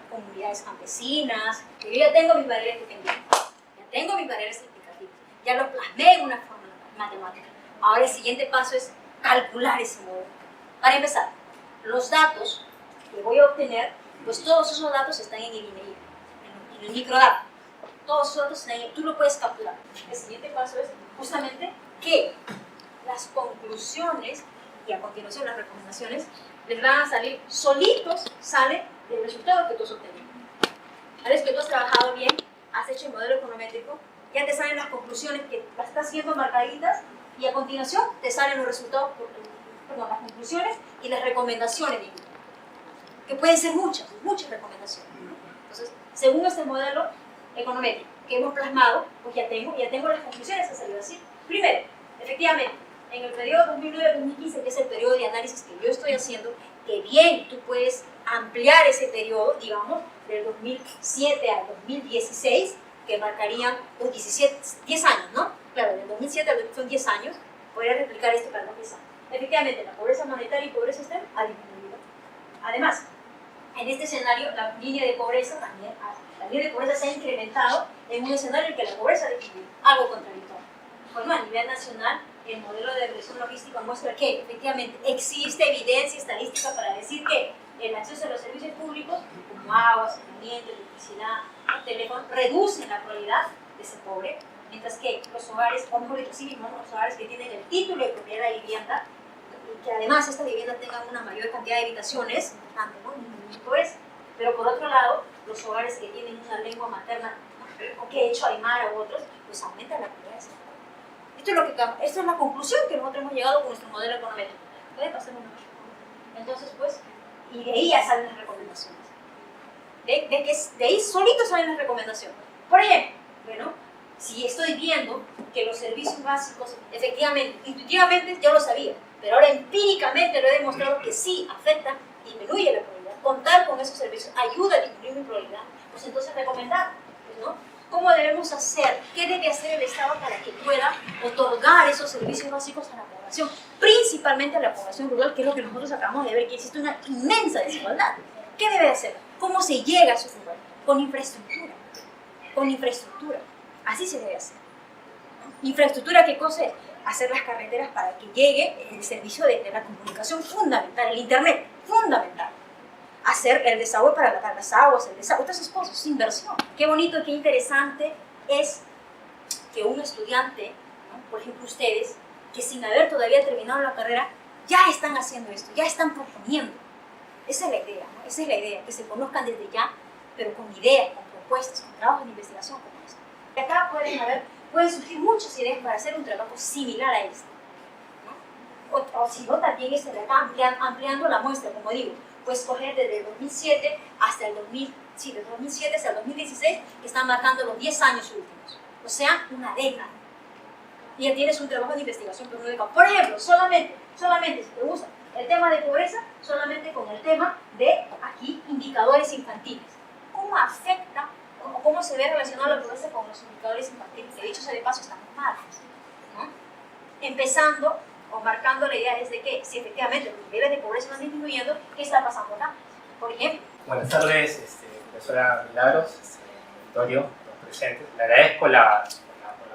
comunidades campesinas? Yo ya tengo mis variables dependientes. tengo mis variables explicativas, ya lo plasmé en una fórmula matemática. Ahora el siguiente paso es calcular ese modelo. Para empezar, los datos que voy a obtener, pues todos esos datos están en el INEI, en el microdato. Todos esos datos están ahí, tú lo puedes capturar. El siguiente paso es justamente que las conclusiones y a continuación las recomendaciones les van a salir solitos, sale del resultado que tú has obtenido. Una vez que tú has trabajado bien, has hecho el modelo econométrico, ya te salen las conclusiones que las estás viendo marcaditas y a continuación te salen los resultados, perdón, las conclusiones y las recomendaciones, que pueden ser muchas recomendaciones. Entonces, según este modelo econométrico que hemos plasmado, pues ya tengo las conclusiones a salir así. Primero, efectivamente, en el periodo 2009-2015, que es el periodo de análisis que yo estoy haciendo, que bien tú puedes ampliar ese periodo, digamos, del 2007 al 2016, que marcarían los 10 años, ¿no? Claro, del 2007 al 2016 son 10 años, podría replicar esto para los 10 años. Efectivamente, la pobreza monetaria y pobreza extrema ha disminuido. Además, en este escenario, la línea de pobreza también, la línea de pobreza se ha incrementado en un escenario en que la pobreza ha disminuido, algo contradictorio. Bueno, a nivel nacional, el modelo de regresión logística muestra que efectivamente existe evidencia estadística para decir que el acceso a los servicios públicos, como agua, saneamiento, electricidad, teléfono, reducen la probabilidad de ser pobre, mientras que los hogares, o mejor dicho, sí mismos, los hogares que tienen el título de propiedad de vivienda, y que además esta vivienda tenga una mayor cantidad de habitaciones, tanto, ¿no? Pobreza. Pero por otro lado, los hogares que tienen una lengua materna, o que he hecho aymara u otros, pues aumentan la probabilidad de ser pobre. Esta es la conclusión que nosotros hemos llegado con nuestro modelo econométrico. Puede pasar una cosa. Entonces, pues, y de ahí ya salen las recomendaciones. De ahí solito salen las recomendaciones. Por ejemplo, bueno, si estoy viendo que los servicios básicos, efectivamente, intuitivamente yo lo sabía, pero ahora empíricamente lo he demostrado que sí afecta, disminuye la probabilidad. Contar con esos servicios ayuda a disminuir mi probabilidad. Pues entonces recomendar, pues, ¿no? ¿Cómo debemos hacer? ¿Qué debe hacer el Estado para que pueda otorgar esos servicios básicos a la población? Principalmente a la población rural, que es lo que nosotros acabamos de ver, que existe una inmensa desigualdad. ¿Qué debe hacer? ¿Cómo se llega a esos lugares? Con infraestructura. Con infraestructura. Así se debe hacer. ¿Infraestructura qué cosa es? Hacer las carreteras para que llegue el servicio de la comunicación fundamental, el internet fundamental. Hacer el desagüe para las aguas, el desagüe, todas esas cosas, es inversión. Qué bonito, qué interesante es que un estudiante, ¿no? Por ejemplo ustedes, que sin haber todavía terminado la carrera, ya están haciendo esto, ya están proponiendo. Esa es la idea, ¿no? Esa es la idea, que se conozcan desde ya, pero con ideas, con propuestas, con trabajos de investigación como esto. Y acá pueden surgir muchas ideas para hacer un trabajo similar a este, ¿no? O si no, también de acá ampliando la muestra, como digo, pues coger desde el 2007 hasta el 2016, que están marcando los 10 años últimos, o sea, una década. Y ya tienes un trabajo de investigación por una década. Por ejemplo, solamente si te gusta el tema de pobreza, solamente con el tema de, aquí, indicadores infantiles. ¿Cómo afecta o cómo se ve relacionada la pobreza con los indicadores infantiles? Que dicho sea de paso, están mal, ¿no? Empezando o marcando la idea es de que si efectivamente los niveles de pobreza van disminuyendo, ¿qué está pasando acá? Por ejemplo. Buenas tardes, profesora Milagros, Victorio, los presentes. Le agradezco la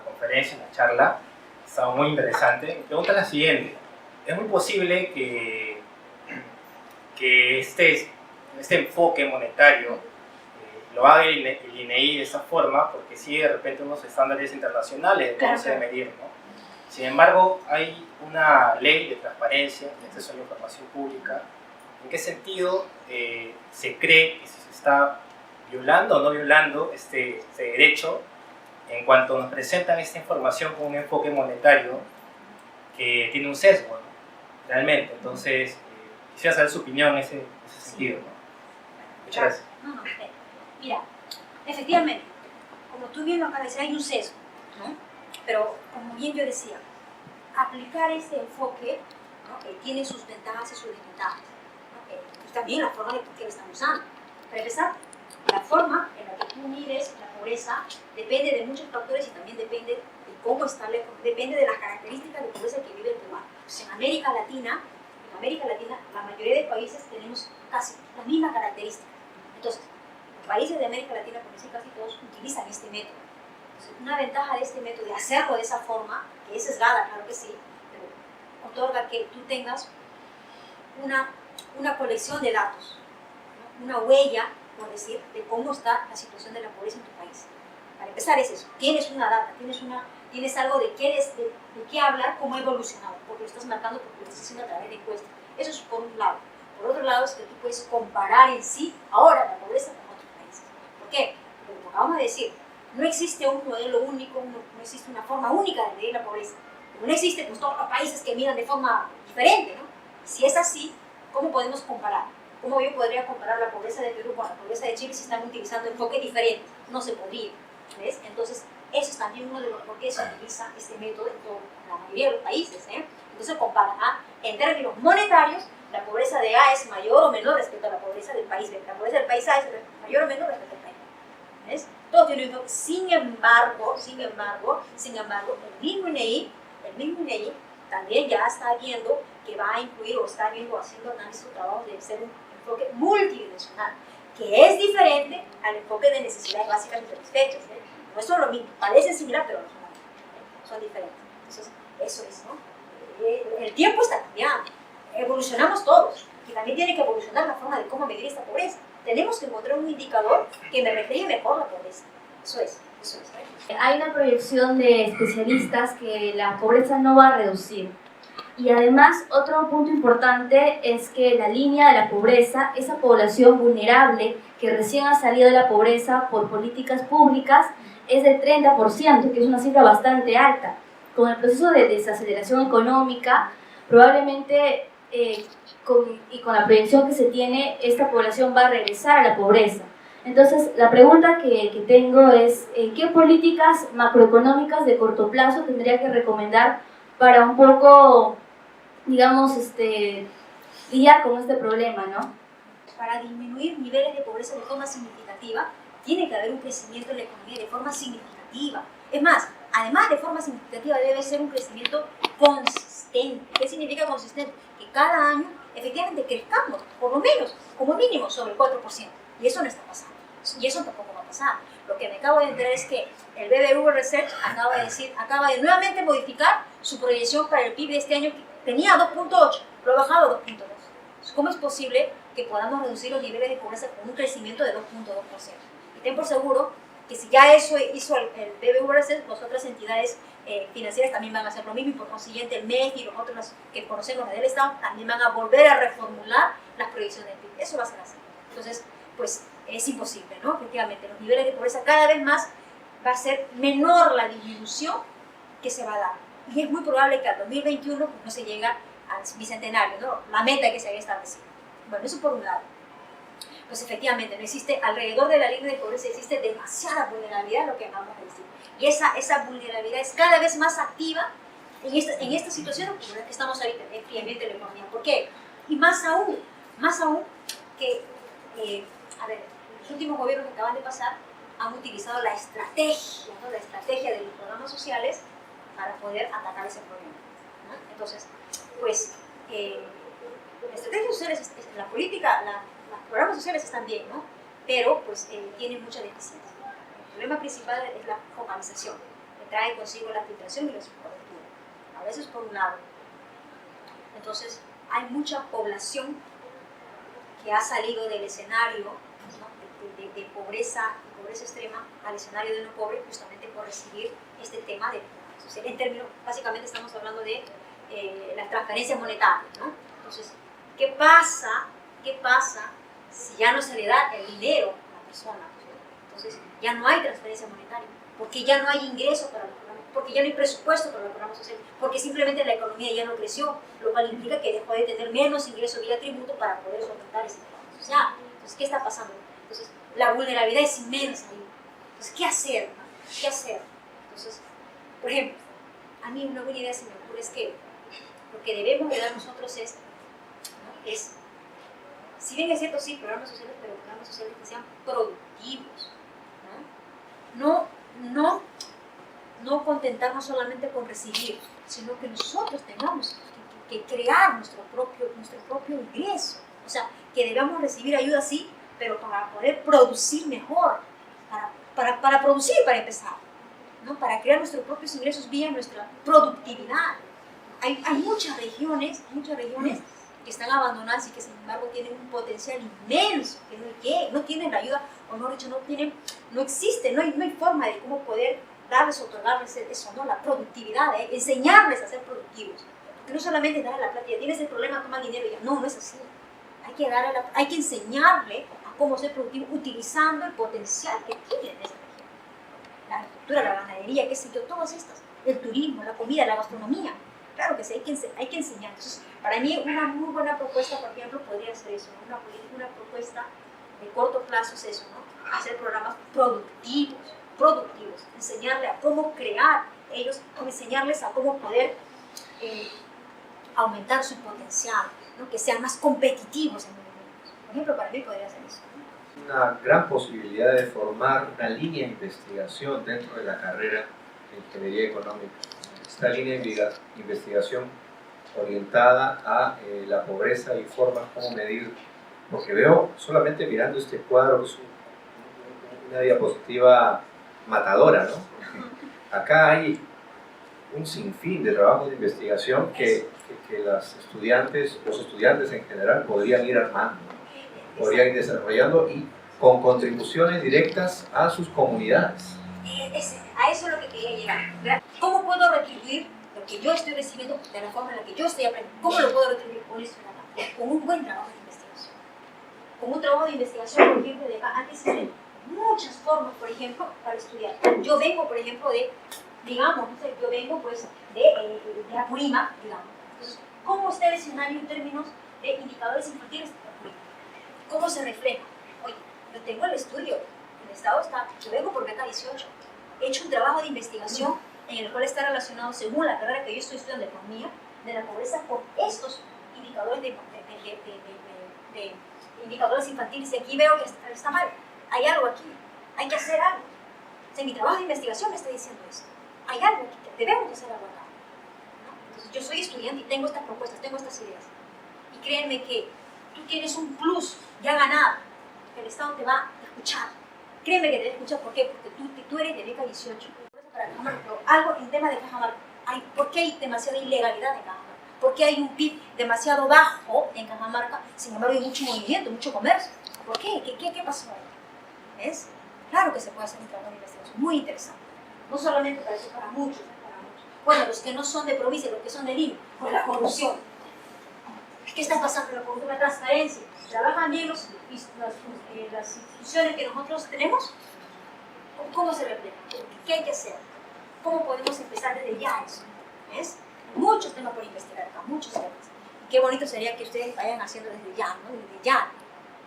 conferencia, la charla, ha estado muy interesante. Mi pregunta es la siguiente: ¿es muy posible que este enfoque monetario lo haga el INEI de esa forma, porque sigue de repente unos estándares internacionales de cómo se debe medir, ¿no? Sin embargo, hay una ley de transparencia y acceso a la información pública. ¿En qué sentido se cree que se está violando o no violando este derecho en cuanto nos presentan esta información con un enfoque monetario que tiene un sesgo, ¿no? Realmente? Entonces, quisiera saber su opinión en ese sentido, ¿no? Muchas gracias. No, mira, efectivamente, como tú bien lo acabas de decir, hay un sesgo, ¿no? Pero, como bien yo decía, aplicar este enfoque, ¿no? Tiene sus ventajas y sus desventajas, ¿no? Y también la forma en que lo están usando. Para empezar, la forma en la que tú mides la pobreza depende de muchos factores y también depende de cómo está, depende de las características de pobreza que vive el peruano. Pues en América Latina, la mayoría de países tenemos casi las mismas características. Entonces, los países de América Latina, por decir casi todos, utilizan este método. Entonces, una ventaja de este método, de hacerlo de esa forma, que es sesgada, claro que sí, pero otorga que tú tengas una colección de datos, ¿no? Una huella, por decir, de cómo está la situación de la pobreza en tu país. Para empezar es eso, tienes una data, tienes algo de qué hablar, cómo ha evolucionado, porque lo estás marcando, porque lo estás haciendo a través de encuestas. Eso es por un lado. Por otro lado es que tú puedes comparar en sí ahora la pobreza con otros países. ¿Por qué? Porque como acabamos de decir, no existe un modelo único, no existe una forma única de medir la pobreza. Como no existe, pues todos los países que miran de forma diferente, ¿no? Si es así, ¿cómo podemos comparar? ¿Cómo yo podría comparar la pobreza de Perú con la pobreza de Chile si están utilizando enfoques diferentes? No se podría, ¿ves? Entonces, eso es también uno de los por qué se utiliza este método en la mayoría de los países, ¿eh? Entonces, comparan, en términos monetarios, la pobreza de A es mayor o menor respecto a la pobreza del país B. La pobreza del país A es mayor o menor respecto al país B. ¿Ves? Todo tiene un enfoque. Sin embargo, el mismo INEGI también ya está viendo que va a incluir o está viendo, haciendo análisis o trabajo de ser un enfoque multidimensional, que es diferente al enfoque de necesidades básicas insatisfechas, ¿eh? No son lo mismo, parecen similar, pero no son lo mismo, ¿eh? Son diferentes. Entonces, eso es, ¿no? El tiempo está cambiando, evolucionamos todos, y también tiene que evolucionar la forma de cómo medir esta pobreza. Tenemos que encontrar un indicador que me refleje mejor la pobreza. Eso es. Hay una proyección de especialistas que la pobreza no va a reducir. Y además, otro punto importante es que la línea de la pobreza, esa población vulnerable que recién ha salido de la pobreza por políticas públicas, es del 30%, que es una cifra bastante alta. Con el proceso de desaceleración económica, probablemente con la proyección que se tiene, esta población va a regresar a la pobreza. Entonces, la pregunta que tengo es, ¿qué políticas macroeconómicas de corto plazo tendría que recomendar para un poco, digamos, lidiar con este problema, ¿no? Para disminuir niveles de pobreza de forma significativa, tiene que haber un crecimiento en la economía de forma significativa. Es más, además de forma significativa, debe ser un crecimiento consistente. ¿Qué significa consistente? Que cada año efectivamente crezcamos, por lo menos, como mínimo, sobre el 4%. Y eso no está pasando. Y eso tampoco va a pasar. Lo que me acabo de enterar es que el BBVA Research acaba de nuevamente modificar su proyección para el PIB de este año, que tenía 2.8, lo ha bajado a 2.2. ¿Cómo es posible que podamos reducir los niveles de pobreza con un crecimiento de 2.2%? Y ten por seguro que si ya eso hizo el BBVA Research, las otras entidades financieras también van a hacer lo mismo, y por consiguiente el MEF y los otros que conocemos del Estado también van a volver a reformular las proyecciones del PIB. Eso va a ser así. Entonces, pues es imposible, ¿no? Efectivamente, los niveles de pobreza cada vez más va a ser menor la disminución que se va a dar. Y es muy probable que al 2021 pues, no se llegue al bicentenario, ¿no? La meta que se había establecido. Bueno, eso por un lado. Pues efectivamente, no existe, alrededor de la línea de pobreza existe demasiada vulnerabilidad, lo que acabamos de decir. Y esa vulnerabilidad es cada vez más activa en esta situación en la que estamos ahorita, de enfriamiento de la economía. ¿Por qué? Y más aún que, a ver, los últimos gobiernos que acaban de pasar han utilizado la estrategia, ¿no? La estrategia de los programas sociales para poder atacar ese problema, ¿no? Entonces, pues, la estrategia social, la política, los programas sociales están bien, ¿no? Pero, pues, tienen mucha deficiencia. El problema principal es la focalización, que trae consigo la filtración y la subcobertura. A veces por un lado. Entonces, hay mucha población que ha salido del escenario, ¿no? de pobreza extrema al escenario de no pobre, justamente por recibir este tema de programas sociales. En términos, básicamente estamos hablando de la transferencia monetaria, ¿no? Entonces, ¿qué pasa si ya no se le da el dinero a la persona? ¿No? Entonces, ya no hay transferencia monetaria, porque ya no hay ingresos para los programas, porque ya no hay presupuesto para los programas sociales, porque simplemente la economía ya no creció, lo cual implica que dejó de tener menos ingresos vía tributo para poder solventar ese programa social. Entonces, ¿qué está pasando? Entonces, la vulnerabilidad es inmensa. Entonces, ¿qué hacer? ¿Qué hacer? Entonces, por ejemplo, a mí una buena idea se me ocurre es que lo que debemos de dar nosotros es, ¿no? Si bien es cierto, sí, programas sociales, pero programas sociales que sean productivos, no contentarnos solamente con recibir, sino que nosotros tengamos que crear nuestro propio ingreso. O sea, que debamos recibir ayuda, sí, pero para poder producir mejor, para producir, para empezar. ¿no? Para crear nuestros propios ingresos vía nuestra productividad. Hay muchas regiones que están abandonadas y que sin embargo tienen un potencial inmenso, que no tienen la ayuda, o mejor dicho, no existe, no hay forma de cómo poder otorgarles eso, ¿no? La productividad, enseñarles a ser productivos. Porque no solamente darle la plata, ya tienes el problema, toma dinero y ya. No es así. Hay que enseñarle a cómo ser productivo utilizando el potencial que tiene en esa región. La agricultura, la ganadería, qué sé yo, todas estas. El turismo, la comida, la gastronomía. Claro que sí, hay que enseñar. Entonces, para mí una muy buena propuesta, por ejemplo, podría ser eso, ¿no? Una propuesta de corto plazo es eso, ¿no? Hacer programas productivos, enseñarles a cómo crear ellos, enseñarles a cómo poder aumentar su potencial, ¿no? Que sean más competitivos en el mundo. Por ejemplo, para mí podría ser eso, ¿no? Una gran posibilidad de formar una línea de investigación dentro de la carrera de Ingeniería Económica. Esta línea de investigación orientada a la pobreza y formas como medir, porque veo solamente mirando este cuadro que es una diapositiva matadora, ¿no? Porque acá hay un sinfín de trabajos de investigación que los estudiantes en general podrían ir armando, podrían ir desarrollando y con contribuciones directas a sus comunidades. A eso es lo que quería llegar. ¿Cómo puedo retribuir lo que yo estoy recibiendo de la forma en la que yo estoy aprendiendo? ¿Cómo lo puedo retribuir con esto? Con un buen trabajo de investigación. Con un trabajo de investigación, por ejemplo, de acá, antes existen muchas formas, por ejemplo, para estudiar. Yo vengo, por ejemplo, digamos, yo vengo pues de Apurímac, digamos. Entonces, ¿cómo está el escenario en términos de indicadores infantiles de Apurímac? ¿Cómo se refleja? Oye, yo tengo el estudio, el Estado está, yo vengo por beca 18, he hecho un trabajo de investigación en el cual está relacionado, según la carrera que yo estoy estudiando de economía, de la pobreza con estos indicadores de indicadores infantiles. Y aquí veo que está mal, hay algo aquí, hay que hacer algo. O sea, mi trabajo de investigación me está diciendo eso. Hay algo aquí, que debemos hacer algo acá, ¿no? Entonces, yo soy estudiante y tengo estas propuestas, tengo estas ideas. Y créanme que tú tienes un plus ya ganado, que el Estado te va a escuchar. Créeme que te va a escuchar, ¿por qué? Porque tú eres de beca 18. Pero algo en tema de Cajamarca, ¿por qué hay demasiada ilegalidad en Cajamarca? ¿Por qué hay un PIB demasiado bajo en Cajamarca? Sin embargo, hay mucho movimiento, mucho comercio. ¿Por qué? ¿Qué pasó ahí? ¿Ves? Claro que se puede hacer un trabajo de investigación muy interesante. No solamente para eso, para muchos. Bueno, los que no son de provincia, los que son de Lima, por la corrupción. ¿Qué está pasando con la corrupción? La transparencia. ¿Trabajan bien las instituciones que nosotros tenemos? ¿Cómo se refleja? ¿Qué hay que hacer? ¿Cómo podemos empezar desde ya eso? ¿Ves? Muchos temas por investigar acá, muchos temas. Qué bonito sería que ustedes vayan haciendo desde ya, ¿no? Desde ya.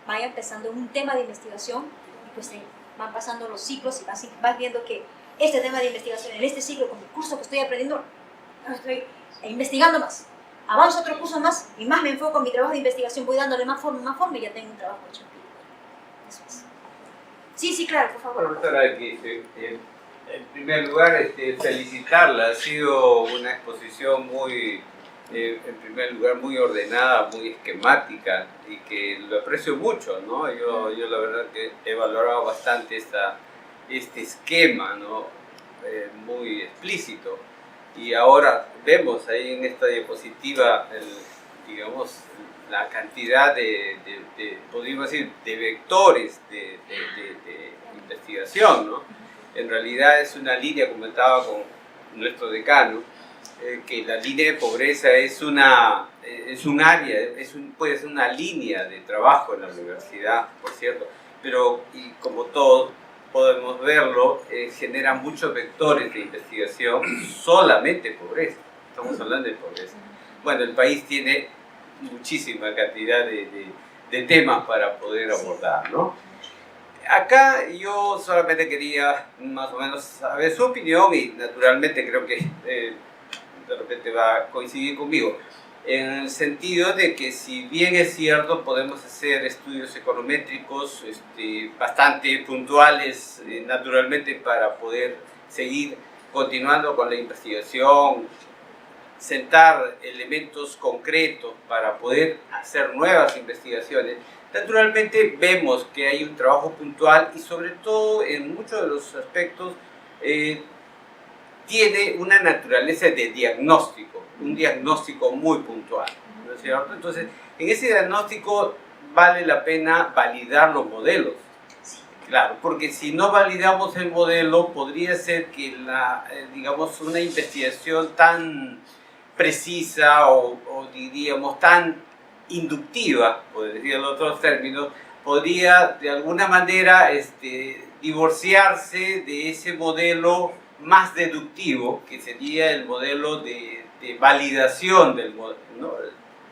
Vayan empezando un tema de investigación y pues van pasando los ciclos y vas viendo que este tema de investigación, en este ciclo, con el curso que estoy aprendiendo, estoy investigando más. Avanzo otro curso más y más me enfoco en mi trabajo de investigación, voy dándole más forma y ya tengo un trabajo hecho. Eso es. Sí, claro, por favor. Profesora, en primer lugar, felicitarla. Ha sido una exposición en primer lugar, muy ordenada, muy esquemática y que lo aprecio mucho, ¿no? Yo la verdad que he valorado bastante este esquema, ¿no? Muy explícito. Y ahora vemos ahí en esta diapositiva, digamos, la cantidad podríamos decir, de vectores de investigación, ¿no? En realidad es una línea, comentaba con nuestro decano, que la línea de pobreza es un área, puede ser una línea de trabajo en la universidad, por cierto, pero y como todos podemos verlo, genera muchos vectores de investigación, solamente pobreza, estamos hablando de pobreza. Bueno, el país tiene muchísima cantidad de temas para poder abordar, ¿no? Acá yo solamente quería más o menos saber su opinión y naturalmente creo que de repente va a coincidir conmigo, en el sentido de que si bien es cierto podemos hacer estudios econométricos bastante puntuales naturalmente para poder seguir continuando con la investigación, sentar elementos concretos para poder hacer nuevas investigaciones, naturalmente vemos que hay un trabajo puntual y sobre todo en muchos de los aspectos tiene una naturaleza de diagnóstico, un diagnóstico muy puntual, ¿no es cierto? Entonces, en ese diagnóstico vale la pena validar los modelos. Claro, porque si no validamos el modelo, podría ser que digamos, una investigación tan precisa o diríamos tan inductiva, por decir en otros términos, podría de alguna manera divorciarse de ese modelo más deductivo, que sería el modelo de validación del modelo, ¿no?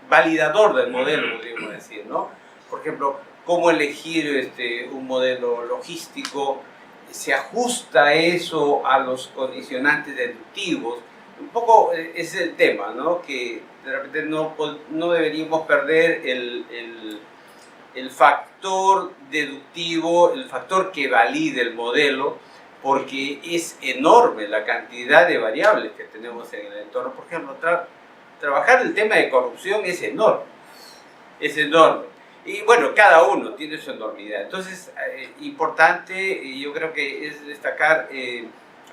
Validador del modelo, podríamos decir, ¿no? Por ejemplo, cómo elegir un modelo logístico, se ajusta eso a los condicionantes deductivos. Un poco ese es el tema, ¿no? Que de repente no deberíamos perder el factor deductivo, el factor que valide el modelo, porque es enorme la cantidad de variables que tenemos en el entorno. Por ejemplo, trabajar el tema de corrupción es enorme, es enorme. Y bueno, cada uno tiene su enormidad. Entonces, importante, yo creo que es destacar,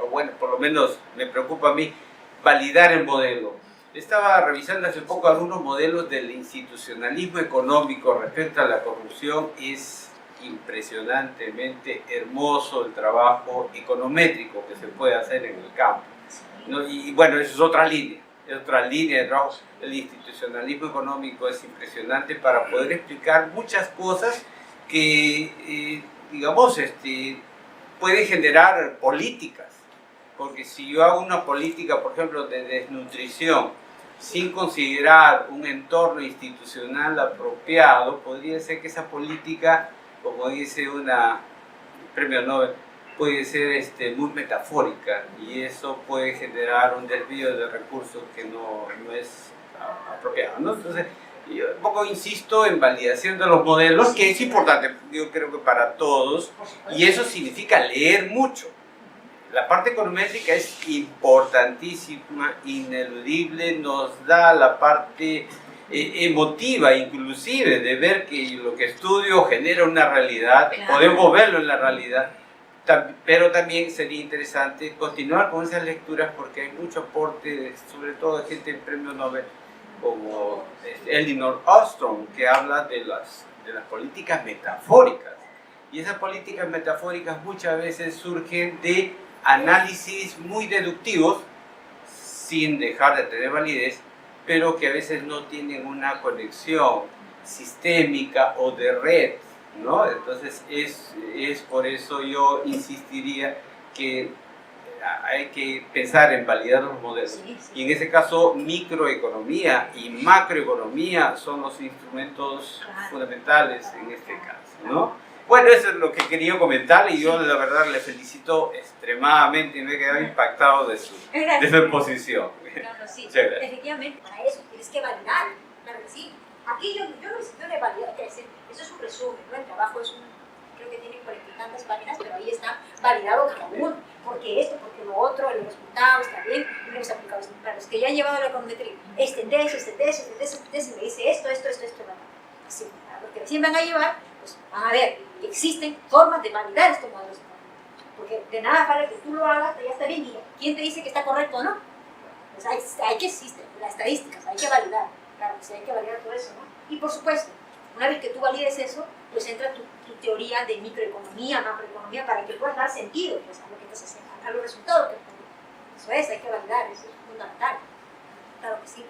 o bueno, por lo menos me preocupa a mí, validar el modelo. Estaba revisando hace poco algunos modelos del institucionalismo económico respecto a la corrupción. Es impresionantemente hermoso el trabajo econométrico que se puede hacer en el campo, ¿no? Y bueno, eso es otra línea de trabajo. El institucionalismo económico es impresionante para poder explicar muchas cosas que, digamos, puede generar políticas. Porque si yo hago una política, por ejemplo, de desnutrición, sin considerar un entorno institucional apropiado, podría ser que esa política, como dice una premio Nobel, puede ser muy metafórica, y eso puede generar un desvío de recursos que no es apropiado, ¿no? Entonces, yo un poco insisto en validación de los modelos, que es importante, yo creo que para todos, y eso significa leer mucho. La parte econométrica es importantísima, ineludible, nos da la parte emotiva inclusive de ver que lo que estudio genera una realidad, claro. Podemos verlo en la realidad, pero también sería interesante continuar con esas lecturas porque hay mucho aporte, sobre todo de gente de premio Nobel como Elinor Ostrom, que habla de las políticas metafóricas, y esas políticas metafóricas muchas veces surgen de análisis muy deductivos sin dejar de tener validez, pero que a veces no tienen una conexión sistémica o de red, ¿no? Entonces es por eso yo insistiría que hay que pensar en validar los modelos. Sí, sí. Y en ese caso microeconomía y macroeconomía son los instrumentos fundamentales en este caso, ¿no? Bueno, eso es lo que quería comentar, y yo la verdad le felicito extremadamente y me he quedado impactado de su exposición. Claro, sí. Efectivamente, para eso tienes que validar, claro que sí. Aquí yo no necesito de validar, eso es un resumen, ¿no? El trabajo es creo que tiene 40 y tantas páginas, pero ahí está validado cada uno, porque esto, porque lo otro, el resultado está bien, y lo hemos aplicado. Para los que ya han llevado la econometría, este test, me dice esto, así, para los que recién van a llevar, pues van a ver que existen formas de validar estos modelos económicos, porque de nada vale que tú lo hagas, ya está bien, y ¿quién te dice que está correcto o no? Pues hay que existir las estadísticas, hay que validar, claro, pues hay que validar todo eso, ¿no? Y por supuesto, una vez que tú valides eso, pues entra tu teoría de microeconomía, macroeconomía, para que puedas dar sentido pues, a lo que estás haciendo, a los resultados que estás haciendo. Eso es, hay que validar, eso es fundamental. Claro que sí,